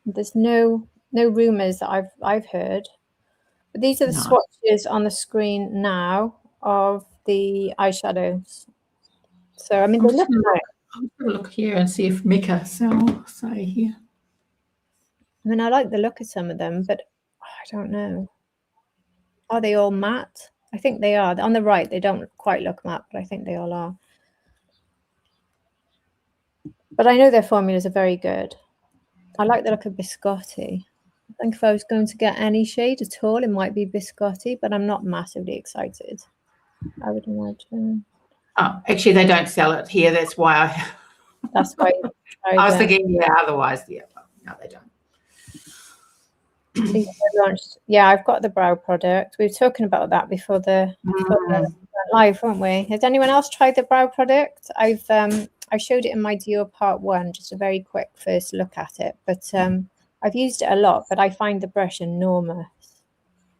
There's no rumors that I've heard. But these are the swatches on the screen now of the eyeshadows. So I mean, they look like. I'll have a look here and see if Mecca say here. I mean, I like the look of some of them, but I don't know. Are they all matte? I think they are. On the right, they don't quite look matte, but I think they all are. But I know their formulas are very good. I like the look of biscotti. I think if I was going to get any shade at all, it might be biscotti, but I'm not massively excited, I would imagine. Oh, actually, they don't sell it here. That's why That's why I was thinking, yeah, otherwise, yeah. No, they don't. Yeah, I've got the brow product. We were talking about that before the live, weren't we? Has anyone else tried the brow product? I showed it in my Dior part 1, just a very quick first look at it. But I've used it a lot, but I find the brush enormous.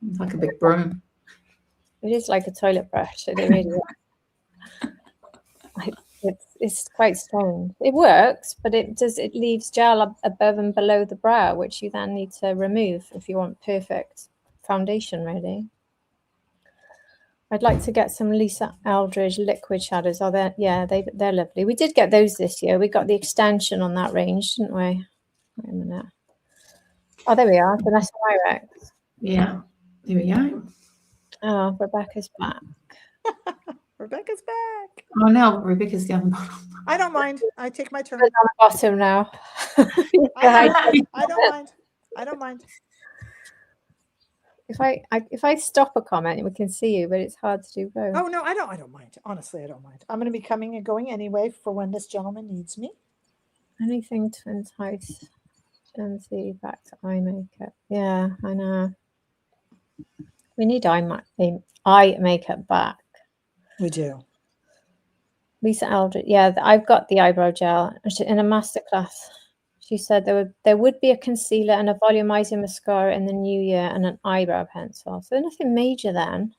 It's like a big broom. It is like a toilet brush. It really is. It's quite strange. It works, but it leaves gel above and below the brow, which you then need to remove if you want perfect foundation, really. I'd like to get some Lisa Eldridge liquid shadows. Oh, they're lovely. We did get those this year. We got the extension on that range, didn't we? Wait a minute. Oh, there we are. Vanessa Myrex. Yeah, there we go. Oh, Rebecca's back. Rebecca's back. Oh, no, Rebecca's down the bottom. I don't mind. I take my turn. On the bottom now. I don't mind. I don't mind. If I stop a comment, we can see you, but it's hard to do both. Oh no, I don't mind. Honestly, I don't mind. I'm going to be coming and going anyway for when this gentleman needs me. Anything to entice Gen Z back to eye makeup. Yeah, I know. We need eye makeup back. We do. Lisa Eldridge. Yeah, I've got the eyebrow gel in a masterclass. She said there would be a concealer and a volumizing mascara in the new year and an eyebrow pencil. So nothing major then.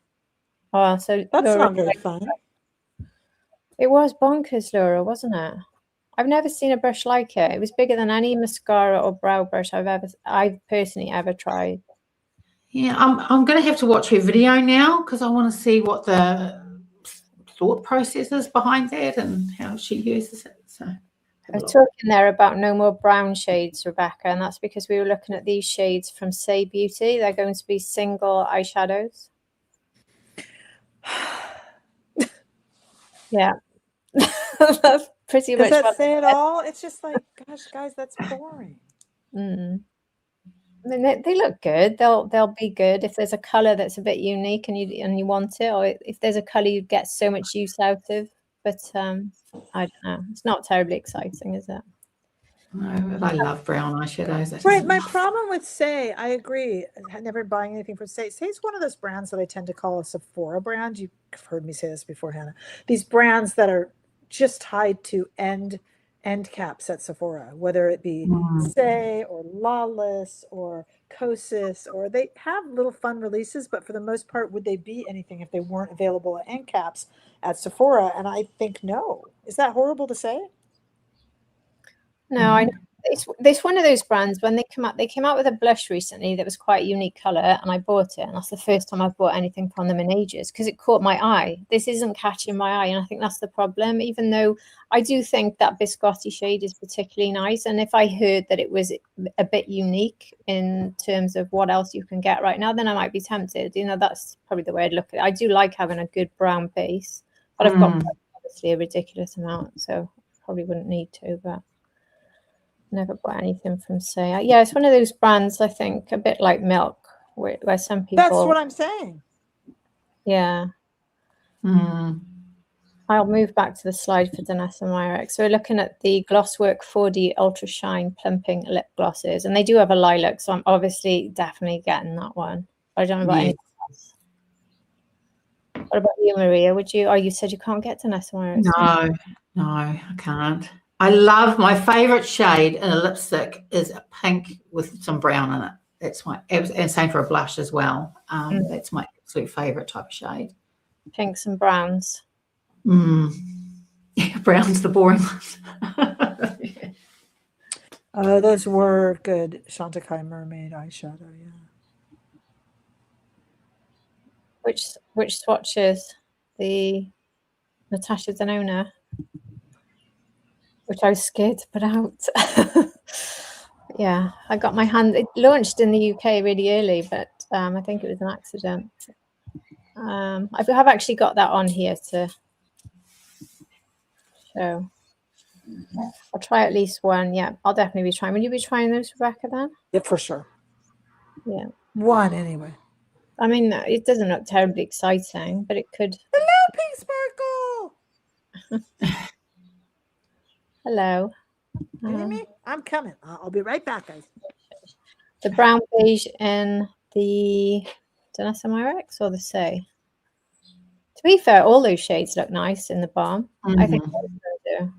Oh, so that's Laura, not very fun. It was bonkers, Laura, wasn't it? I've never seen a brush like it. It was bigger than any mascara or brow brush I've personally ever tried. Yeah, I'm going to have to watch her video now because I want to see what the thought process is behind that and how she uses it. So I was talking there about no more brown shades, Rebecca, and that's because we were looking at these shades from Say Beauty. They're going to be single eyeshadows. Yeah. That's pretty much. Does that say it all? It's just like, gosh, guys, that's boring. I mean, they look good. They'll be good if there's a color that's a bit unique and you want it, or if there's a color you get so much use out of. But I don't know. It's not terribly exciting, is it? No, but I love brown eyeshadows. Right. My problem with Say, I agree. I'm never buying anything from Say. Say's one of those brands that I tend to call a Sephora brand. You've heard me say this before, Hannah. These brands that are just tied to end caps at Sephora, whether it be Say or Lawless or Kosas, or they have little fun releases, but for the most part, would they be anything if they weren't available at end caps at Sephora? And I think no. Is that horrible to say? No, I know. It's one of those brands. When they came out with a blush recently that was quite a unique color, and I bought it, and that's the first time I've bought anything from them in ages because it caught my eye. This isn't catching my eye, and I think that's the problem. Even though I do think that biscotti shade is particularly nice, and if I heard that it was a bit unique in terms of what else you can get right now, then I might be tempted. You know, that's probably the way I'd look at it. I do like having a good brown base, but I've got obviously a ridiculous amount, so probably wouldn't need to, but. Never bought anything from Say. Yeah, it's one of those brands, I think, a bit like Milk, where some people... That's what I'm saying. Yeah. I'll move back to the slide for Vanessa Myrex. So we're looking at the Glosswork 4D Ultra Shine Plumping Lip Glosses, and they do have a lilac, so I'm obviously definitely getting that one. I don't know about anything else. What about you, Maria? Would you... Oh, you said you can't get Vanessa Myrex. No, I can't. I love my favorite shade in a lipstick is a pink with some brown in it. That's my, and same for a blush as well. That's my absolute favorite type of shade. Pinks and browns. Yeah, brown's the boring one. Oh, those were good Chantecaille Mermaid eyeshadow, yeah. Which swatches? The Natasha Denona. Which I was scared to put out. Yeah, I got my hand. It launched in the UK really early, but I think it was an accident. I have actually got that on here to show. I'll try at least one. Yeah, I'll definitely be trying. Will you be trying those, Rebecca, then? Yeah, for sure. Yeah. One anyway. I mean, it doesn't look terribly exciting, but it could. Hello, Pink Sparkle. Hello. You hear me? I'm coming. I'll be right back, guys. The brown beige in the X or the C. To be fair, all those shades look nice in the balm. I think they do.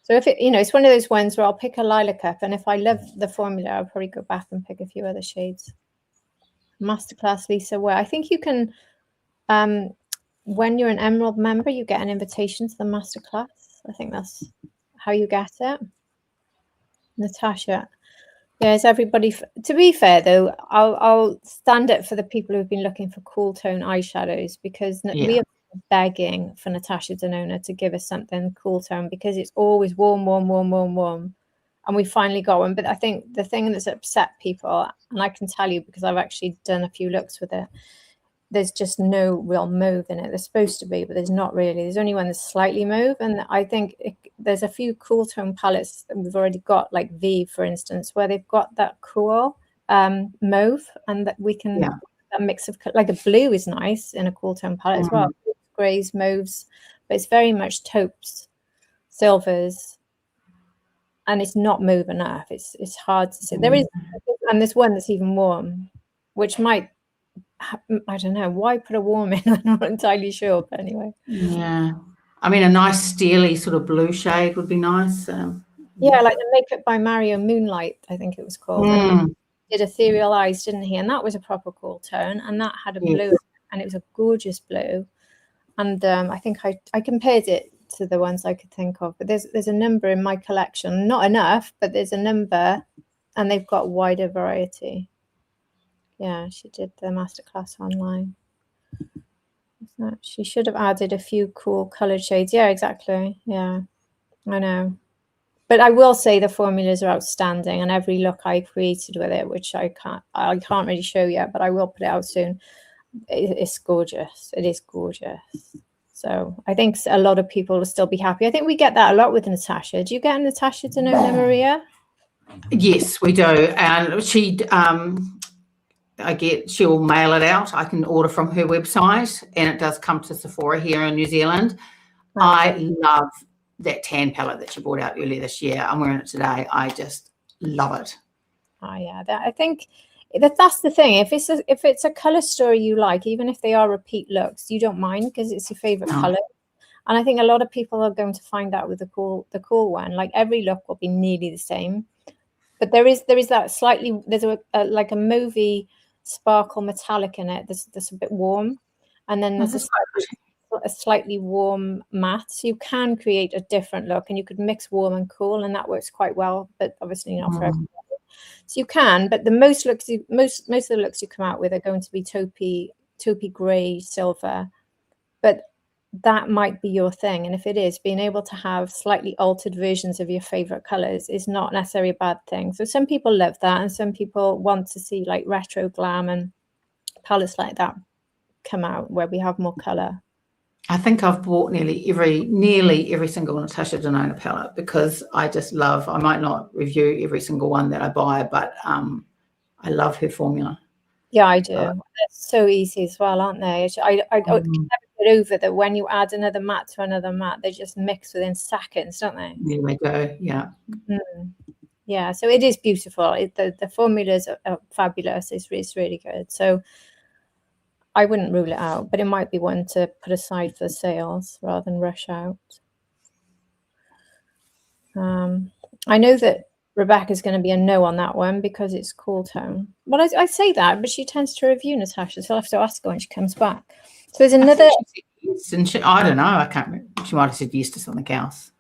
So if it, it's one of those ones where I'll pick a lilac up, and if I love the formula, I'll probably go back and pick a few other shades. Masterclass Lisa Ware. I think you can, when you're an Emerald member, you get an invitation to the masterclass. I think that's how you get it. Natasha. Yes, everybody. To be fair, though, I'll stand up for the people who've been looking for cool tone eyeshadows, because we are begging for Natasha Denona to give us something cool tone, because it's always warm, and we finally got one. But I think the thing that's upset people, and I can tell you because I've actually done a few looks with it, there's just no real mauve in it. There's supposed to be, but there's not really. There's only one that's slightly mauve, and I think there's a few cool tone palettes that we've already got, like V, for instance, where they've got that cool mauve, and that we can a mix of, like, a blue is nice in a cool tone palette as well. Greys, mauves, but it's very much taupes, silvers, and it's not mauve enough. It's hard to see. There is, and there's one that's even warm, which might, I don't know why put a warm in. I'm not entirely sure, but anyway. Yeah, I mean, a nice steely sort of blue shade would be nice. Yeah, like the Makeup by Mario Moonlight, I think it was called. And did Ethereal Eyes, didn't he? And that was a proper cool tone, and that had a blue, and it was a gorgeous blue. And I think I compared it to the ones I could think of, but there's a number in my collection, not enough, but there's a number, and they've got wider variety. Yeah, she did the masterclass online. She should have added a few cool colored shades. Yeah, exactly. Yeah, I know. But I will say the formulas are outstanding, and every look I created with it, which I can't really show yet, but I will put it out soon. It's gorgeous. It is gorgeous. So I think a lot of people will still be happy. I think we get that a lot with Natasha. Do you get Natasha Denona, Maria? Yes, we do. And she'll mail it out. I can order from her website, and it does come to Sephora here in New Zealand. Okay. I love that tan palette that she brought out earlier this year. I'm wearing it today. I just love it. Oh yeah, I think that's the thing. If it's a color story you like, even if they are repeat looks, you don't mind because it's your favorite color. And I think a lot of people are going to find out with the cool one. Like, every look will be nearly the same, but there is that slightly, there's like a mauvey sparkle metallic in it that's a bit warm, and then there's a slightly warm matte. So you can create a different look, and you could mix warm and cool, and that works quite well. But obviously not for everybody. So you can, but the most of the looks you come out with are going to be taupey grey, silver. But that might be your thing, and if it is, being able to have slightly altered versions of your favorite colors is not necessarily a bad thing. So some people love that, and some people want to see like retro glam and palettes like that come out where we have more color. I think I've bought nearly every single Natasha Denona palette because I just love. I might not review every single one that I buy, but I love her formula. Yeah, I do. They're so easy as well, aren't they? I never get over that when you add another matte to another matte, they just mix within seconds, don't they? There they go. Yeah. Yeah. So it is beautiful. The formulas are fabulous. It's really good. So I wouldn't rule it out, but it might be one to put aside for sales rather than rush out. I know that Rebecca's going to be a no on that one because it's cool tone. Well, I say that, but she tends to review Natasha, so I'll have to ask her when she comes back. So there's another. I don't know. I can't remember. She might have said yes to something else.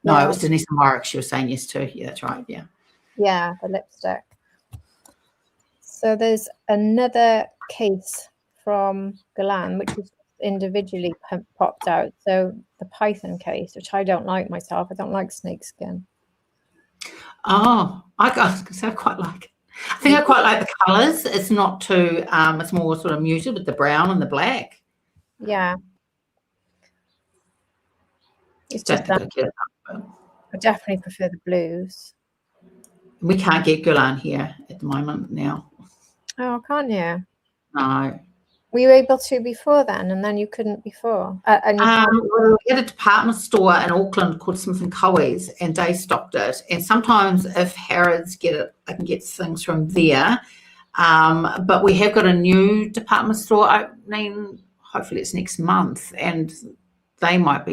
No, it was Denise Marek she was saying yes to. Yeah, that's right. Yeah. Yeah, the lipstick. So there's another case from Galan, which is individually popped out. So the Python case, which I don't like myself. I don't like snakeskin. Oh, I quite like it. I think I quite like the colours. It's not too, it's more sort of muted with the brown and the black. Yeah. It's Don't just think that I get it up, I definitely prefer the blues. but we can't get Gulan here at the moment now. Oh, can't you? No. Were you able to before then, and then you couldn't before? And you can't. Well, we had a department store in Auckland called Smith and Coe's, and they stocked it. And sometimes if Harrods get it, I can get things from there. But we have got a new department store opening. Hopefully, it's next month, and they might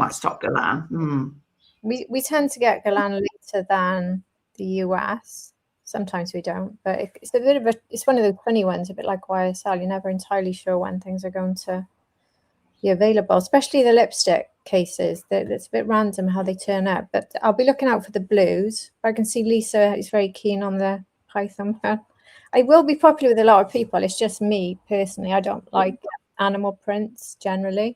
stock Gulan. We tend to get Gulan later than the US. Sometimes we don't, but it's a bit of it's one of the funny ones, a bit like YSL. You're never entirely sure when things are going to be available, especially the lipstick cases. It's a bit random how they turn out, but I'll be looking out for the blues. I can see Lisa is very keen on the Python one. I will be popular with a lot of people. It's just me personally. I don't like animal prints generally.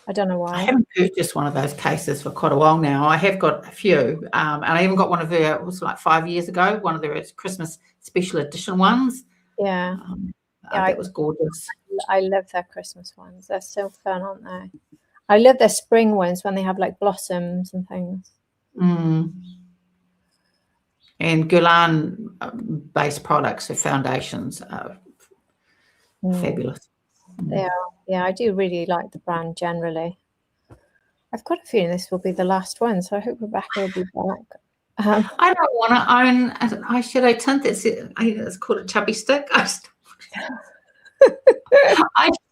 I don't know why. I haven't purchased one of those cases for quite a while now. I have got a few, and I even got one of their, it was like 5 years ago, one of their Christmas special edition ones. Yeah. That was gorgeous. I love their Christmas ones. They're so fun, aren't they? I love their spring ones when they have like blossoms and things. And Gulan-based products, so foundations are fabulous. They are. Yeah, I do really like the brand generally. I've got a feeling this will be the last one, so I hope Rebecca will be back. I don't want to own an eyeshadow tint. It's called a chubby stick. I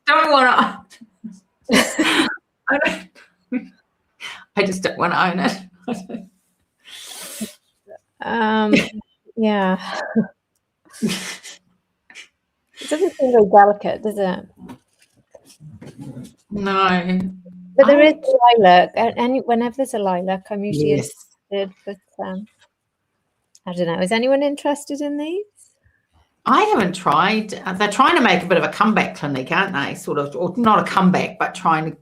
don't want to. I just don't want to own it. Yeah. It doesn't seem very delicate, does it? No. But there is lilac, and whenever there's a lilac, I'm usually interested. But I don't know. Is anyone interested in these? I haven't tried. They're trying to make a bit of a comeback clinic, aren't they? Sort of, or not a comeback, but trying to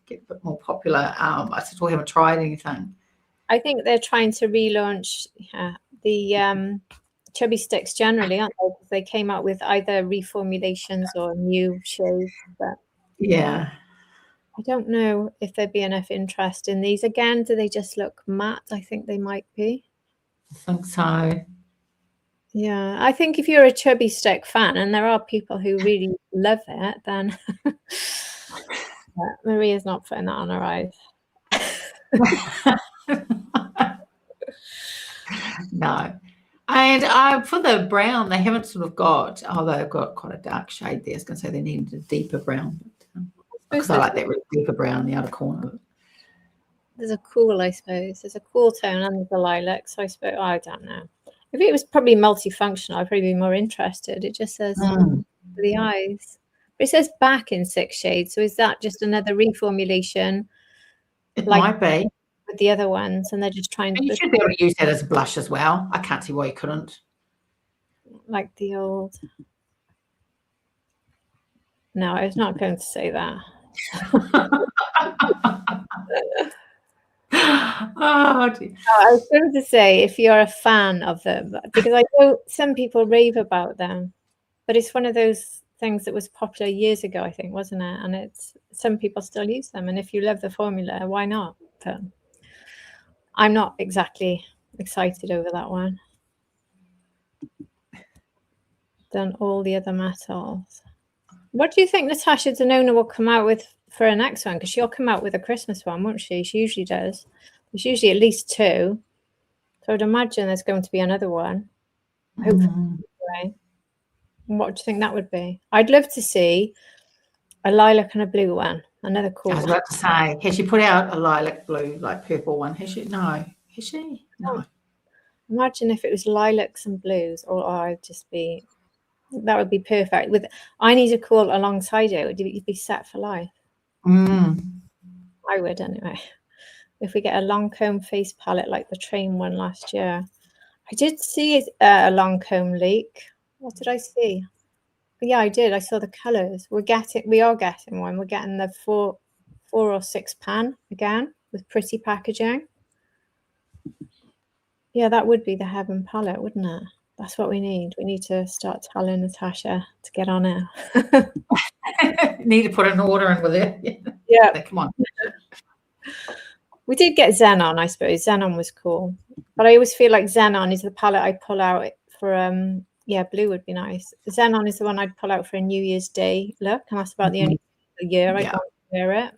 get a bit more popular. I still haven't tried anything. I think they're trying to relaunch the chubby sticks generally, aren't they? Because they came out with either reformulations or new shades. But yeah, I don't know if there'd be enough interest in these. Again, do they just look matte? I think they might be. I think so. Yeah, I think if you're a chubby stick fan, and there are people who really love it, then Maria's not putting that on her eyes. No. And for the brown, they haven't sort of got, they've got quite a dark shade there. I was going to say they needed a deeper brown. Because I like that really deeper brown in the outer corner. There's a cool, I suppose. There's a cool tone and there's a lilac. So I suppose, I don't know. If it was probably multifunctional, I'd probably be more interested. It just says for the eyes. But it says back in 6 shades. So is that just another reformulation? It might be. With the other ones, and they're just trying to... You should be able to use that as a blush as well. I can't see why you couldn't. Like the old... No, I was not going to say that. Oh, dear. I was going to say, if you're a fan of them, because I know some people rave about them, but it's one of those things that was popular years ago, I think, wasn't it? And some people still use them, and if you love the formula, why not? But I'm not exactly excited over that one. Done all the other metals. What do you think Natasha Denona will come out with for her next one? Because she'll come out with a Christmas one, won't she? She usually does. There's usually at least 2. So I'd imagine there's going to be another one. Hopefully. Anyway. What do you think that would be? I'd love to see a lilac and a blue one. Another cool one. I was about to say, has she put out a lilac blue, like purple one? Has she? No. Has she? No. Imagine if it was lilacs and blues, or I'd just be... That would be perfect. I need a call alongside it. You'd be set for life. I would anyway. If we get a Lancome face palette like the train one last year. I did see a Lancome leak. What did I see? Yeah, I did. I saw the colours. We are getting one. We're getting the 4 or 6 pan again with pretty packaging. Yeah, that would be the Heaven palette, wouldn't it? That's what we need. We need to start telling Natasha to get on it. Need to put an order in with it. Yeah. Come on. We did get Xenon, I suppose. Xenon was cool. But I always feel like Xenon is the palette I pull out for, yeah, blue would be nice. Xenon is the one I'd pull out for a New Year's Day look. And that's about the only year I can't wear it.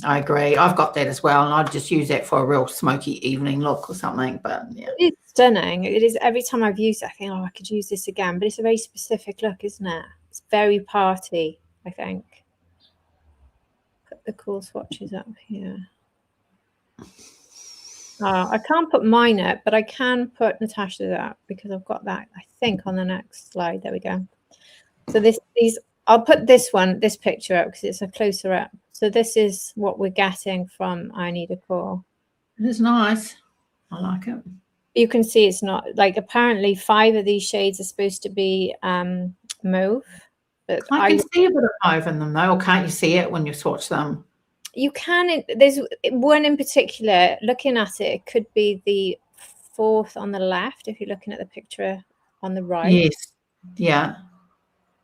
I agree. I've got that as well. And I'd just use that for a real smoky evening look or something. But yeah. It's stunning. It is. Every time I've used it, I think, oh, I could use this again. But it's a very specific look, isn't it? It's very party, I think. Put the cool swatches up here. I can't put mine up, but I can put Natasha's up because I've got that, I think, on the next slide. There we go. So I'll put this picture up because it's a closer up. So this is what we're getting from I Need a Core. It's nice. I like it. You can see it's not, like, apparently 5 of these shades are supposed to be mauve. But I can see a bit of mauve in them though, or can't you see it when you swatch them? You can. There's one in particular, looking at it, it could be the 4th on the left if you're looking at the picture on the right. Yes. Yeah.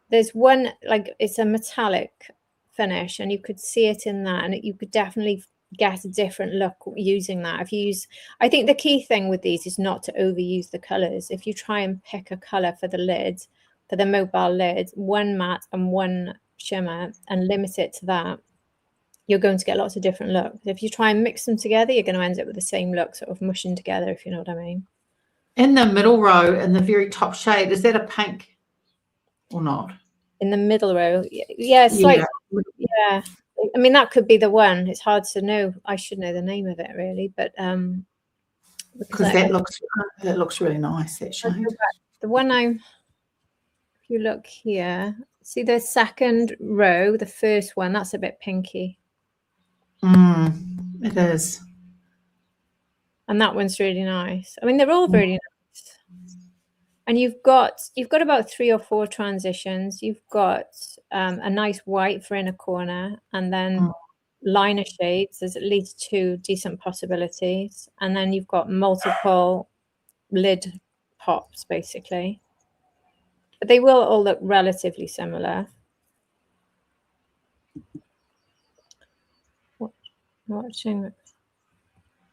There's one, like, it's a metallic finish and you could see it in that, and you could definitely get a different look using that. If you use, I think the key thing with these is not to overuse the colors. If you try and pick a color for the lid, for the mobile lid, one matte and one shimmer, and limit it to that, you're going to get lots of different looks. If you try and mix them together, you're going to end up with the same look, sort of mushing together, if you know what I mean. In the middle row, in the very top shade, is that a pink or not? In the middle row, yeah, it's like, yeah. I mean, that could be the one. It's hard to know. I should know the name of it really, but because that looks really nice. That shade. The one if you look here, see the second row, the first one, that's a bit pinky. It is. And that one's really nice. I mean, they're all really nice. And you've got about 3 or 4 transitions. You've got a nice white for inner corner, and then liner shades. There's at least 2 decent possibilities. And then you've got multiple lid pops, basically. But they will all look relatively similar. Watching,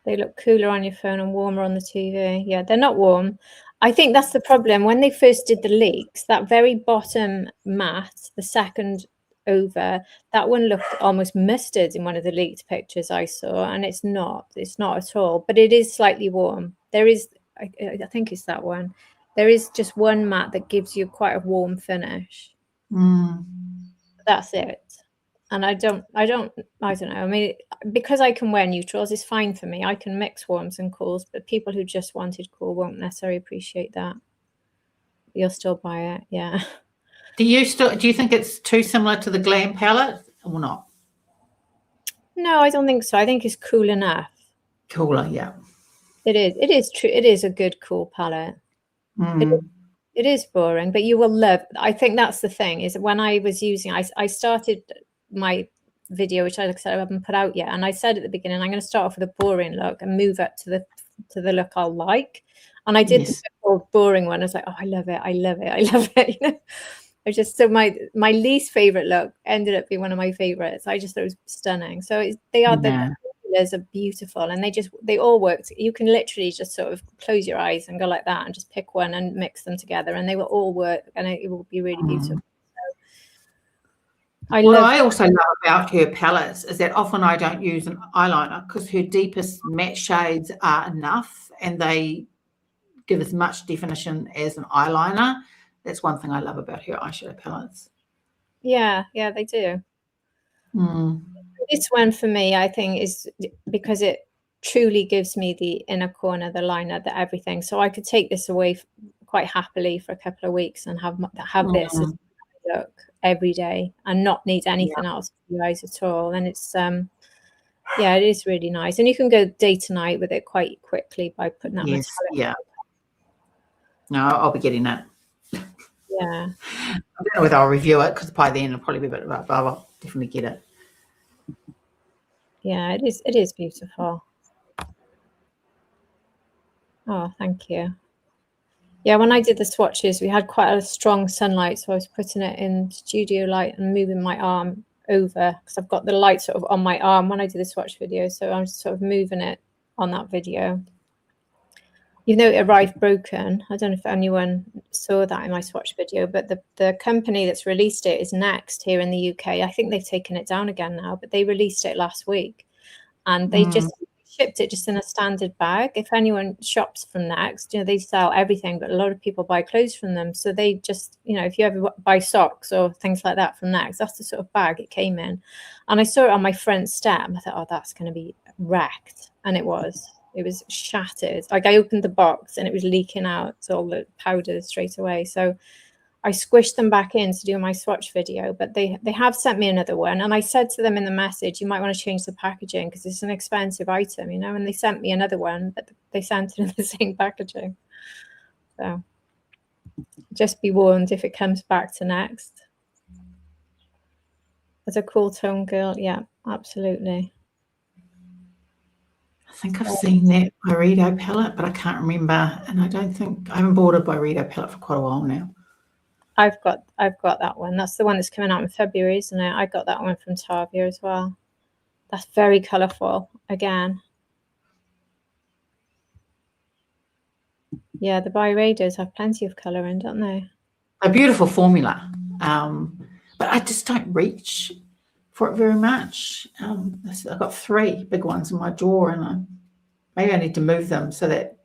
they look cooler on your phone and warmer on the TV. Yeah, they're not warm. I think that's the problem. When they first did the leaks, that very bottom matte, the second over, that one looked almost mustard in one of the leaked pictures I saw, and it's not at all, but it is slightly warm. There is, I think it's that one. There is just one matte that gives you quite a warm finish. That's it. And I don't know. I mean, because I can wear neutrals, it's fine for me. I can mix warms and cools, but people who just wanted cool won't necessarily appreciate that. You'll still buy it, yeah. Do you think it's too similar to the Glam palette or not? No, I don't think so. I think it's cool enough. Cooler, yeah. It is. It is true. It is a good, cool palette. It is boring, but you will love. I think that's the thing. Is when I was using, I started my video, which I haven't put out yet, and I said at the beginning, I'm going to start off with a boring look and move up to the look I'll like. And I did the boring one. I was like, oh, I love it, I love it, I love it. You know, I just, so my least favorite look ended up being one of my favorites. I just thought it was stunning. So they are the colors are beautiful, and they all work. You can literally just sort of close your eyes and go like that and just pick one and mix them together, and they will all work, and it will be really beautiful. What I also love about her palettes is that often I don't use an eyeliner because her deepest matte shades are enough, and they give as much definition as an eyeliner. That's one thing I love about her eyeshadow palettes. Yeah, they do. This one for me, I think, is because it truly gives me the inner corner, the liner, the everything. So I could take this away quite happily for a couple of weeks and have this as a look every day and not need anything else for your eyes at all. And it's it is really nice, and you can go day to night with it quite quickly by putting that metallic. No, I'll be getting that. Yeah, I don't know whether I'll review it because by then it'll probably be a bit of but I'll definitely get it. Yeah, it is beautiful. Oh, thank you. Yeah, when I did the swatches, we had quite a strong sunlight, so I was putting it in studio light and moving my arm over, because I've got the light sort of on my arm when I do the swatch video, so I'm sort of moving it on that video. Even though it arrived broken, I don't know if anyone saw that in my swatch video, but the company that's released it is Next here in the UK. I think they've taken it down again now, but they released it last week, and they just shipped it just in a standard bag. If anyone shops from Next, you know, they sell everything, but a lot of people buy clothes from them. So they just, you know, if you ever buy socks or things like that from Next, that's the sort of bag it came in. And I saw it on my front step. I thought, oh, that's going to be wrecked. And it was shattered. Like, I opened the box and it was leaking out all the powder straight away. So I squished them back in to do my swatch video, but they have sent me another one. And I said to them in the message, you might want to change the packaging because it's an expensive item, you know, and they sent me another one, but they sent it in the same packaging. So just be warned if it comes back to Next. As a cool tone girl, yeah, absolutely. I think I've seen that Byredo palette, but I can't remember. And I haven't bought a Byredo palette for quite a while now. I've got that one. That's the one that's coming out in February, isn't it? I got that one from Tavia as well. That's very colourful again. Yeah, the Byredos have plenty of colour in, don't they? A beautiful formula, but I just don't reach for it very much. I've got 3 big ones in my drawer, and maybe I need to move them so that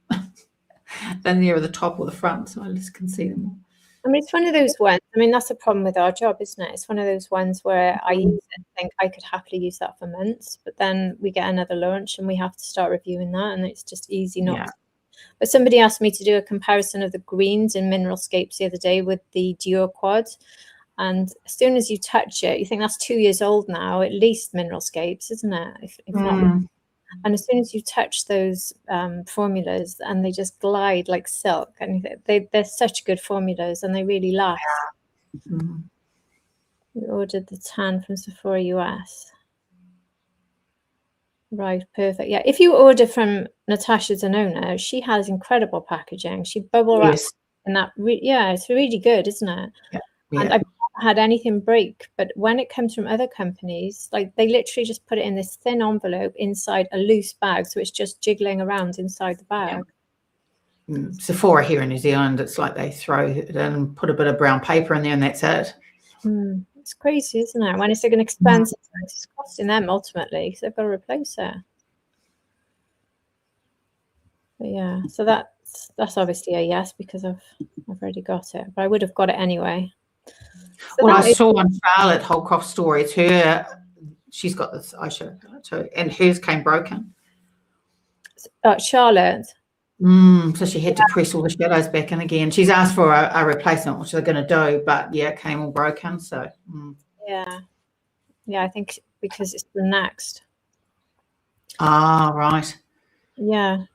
they're near the top or the front, so I just can see them all. I mean, it's one of those ones. I mean, that's the problem with our job, isn't it? It's one of those ones where I use it and think I could happily use that for months, but then we get another launch and we have to start reviewing that, and it's just easy not to. But somebody asked me to do a comparison of the greens in Mineralscapes the other day with the Dior Quad, and as soon as you touch it, you think that's 2 years old now, at least, Mineralscapes, isn't it? If not. And as soon as you touch those formulas, and they just glide like silk, and they're such good formulas, and they really last. We ordered the tan from Sephora US. Right, perfect. Yeah, if you order from Natasha Zanona, she has incredible packaging. She bubble wraps in that. Yeah, it's really good, isn't it? Yeah. And I've never had anything break, but when it comes from other companies, like, they literally just put it in this thin envelope inside a loose bag, so it's just jiggling around inside the bag. Sephora here in New Zealand, it's like they throw it in, put a bit of brown paper in there, and that's it. It's crazy, isn't it? When it's an expensive, it's costing them ultimately, because they've got to replace it. But yeah, so that's obviously a yes, because I've already got it, but I would have got it anyway. So well, I saw on Charlotte Holcroft story, it's her. She's got this eyeshadow palette too, and hers came broken. Charlotte. So she had to press all the shadows back in again. She's asked for a replacement, which they're going to do, but yeah, it came all broken. So yeah, I think because it's the Next. Ah, right. Yeah,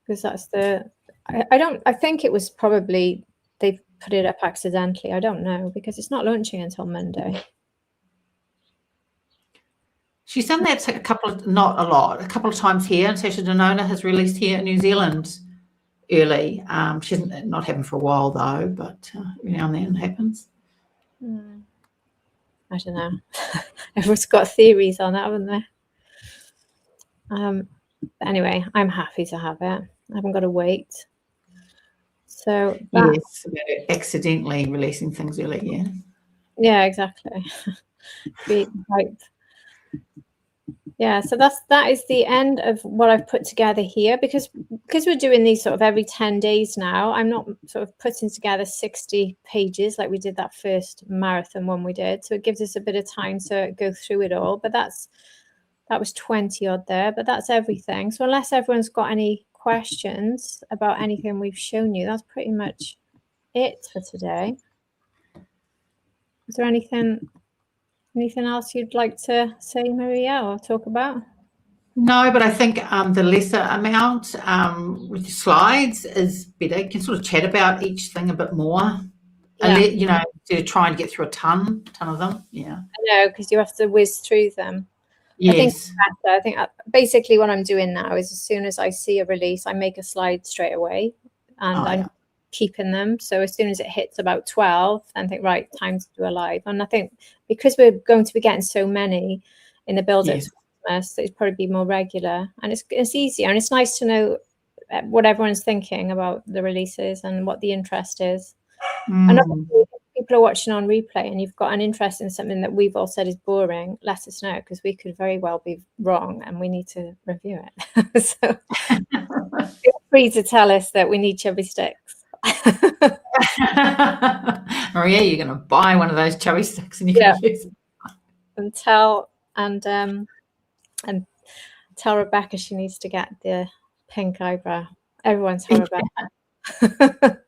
because that's the. I think it was probably they put it up accidentally. I don't know, because it's not launching until Monday. She's done that a couple of times here. Natasha Zanona has released here in New Zealand early. She hasn't not happened for a while though, but every now and then it happens. I don't know. Everyone's got theories on it, haven't they? Anyway, I'm happy to have it. I haven't got to wait. So yes, about accidentally releasing things early. Yeah, exactly. Be hyped. Yeah, so that is the end of what I've put together here, because we're doing these sort of every 10 days now. I'm not sort of putting together 60 pages like we did that first marathon one we did. So it gives us a bit of time to go through it all. But that was 20 odd there, but that's everything. So unless everyone's got any questions about anything we've shown you, that's pretty much it for today. Is there anything else you'd like to say, Maria, or talk about? No, but I think the lesser amount with slides is better. You can sort of chat about each thing a bit more. Yeah. And instead of trying to get through a ton of them. Yeah. I know, because you have to whiz through them. Yes. I think basically what I'm doing now is as soon as I see a release, I make a slide straight away, and I'm keeping them. So as soon as it hits about 12, I think, right, time to do a live. And I think because we're going to be getting so many in the build up to Christmas, it'd probably be more regular, and it's easier, and it's nice to know what everyone's thinking about the releases and what the interest is. And obviously, if people are watching on replay and you've got an interest in something that we've all said is boring, let us know, because we could very well be wrong and we need to review it. So feel free to tell us that we need chubby sticks. Maria, you're going to buy one of those chubby sticks and you can use it. And tell Rebecca she needs to get the pink eyebrow. Everyone's her Rebecca.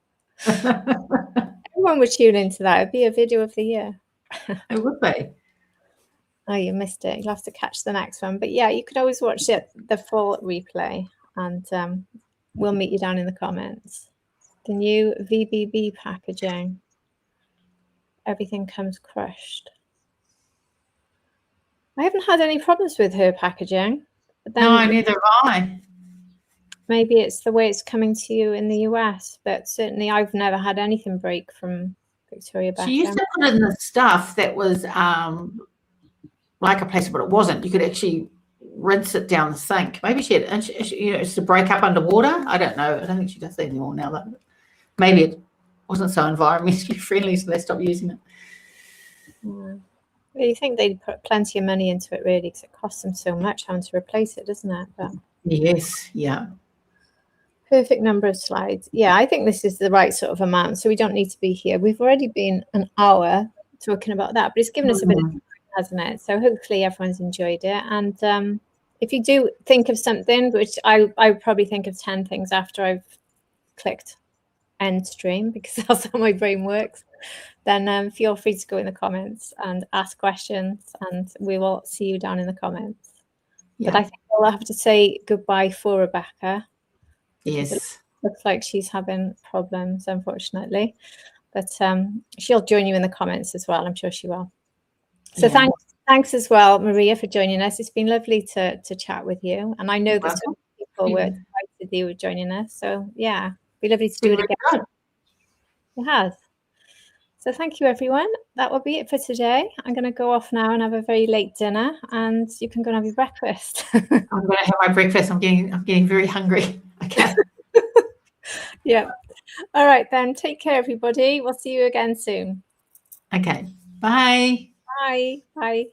Everyone would tune into that. It'd be a video of the year. It would be. Oh, you missed it. You'll have to catch the next one. But yeah, you could always watch it, the full replay, and we'll meet you down in the comments. The new VBB packaging. Everything comes crushed. I haven't had any problems with her packaging. But then no, neither have I. Maybe it's the way it's coming to you in the US, but certainly I've never had anything break from Victoria Beckham. She used to put in the stuff that was like a plastic, but it wasn't. You could actually rinse it down the sink. Maybe she had, it's to break up underwater. I don't know. I don't think she does that anymore now. But maybe it wasn't so environmentally friendly, so they stopped using it. Well, you think they'd put plenty of money into it, really, because it costs them so much having to replace it, doesn't it? But yes, yeah. Perfect number of slides. Yeah, I think this is the right sort of amount, so we don't need to be here. We've already been an hour talking about that, but it's given us a bit of time, hasn't it? So hopefully everyone's enjoyed it. And if you do think of something, which I would probably think of 10 things after I've clicked end stream, because that's how my brain works, then feel free to go in the comments and ask questions, and we will see you down in the comments. Yeah. But I think we'll have to say goodbye for Rebecca. Yes. It looks like she's having problems, unfortunately. But she'll join you in the comments as well. I'm sure she will. So thanks as well, Maria, for joining us. It's been lovely to chat with you. And I know that some people were excited you were joining us. So yeah, it'd be lovely to do it again. It has. So thank you, everyone. That will be it for today. I'm going to go off now and have a very late dinner, and you can go and have your breakfast. I'm going to have my breakfast. I'm getting very hungry. Okay. Yeah. All right, then. Take care, everybody. We'll see you again soon. Okay. Bye. Bye. Bye.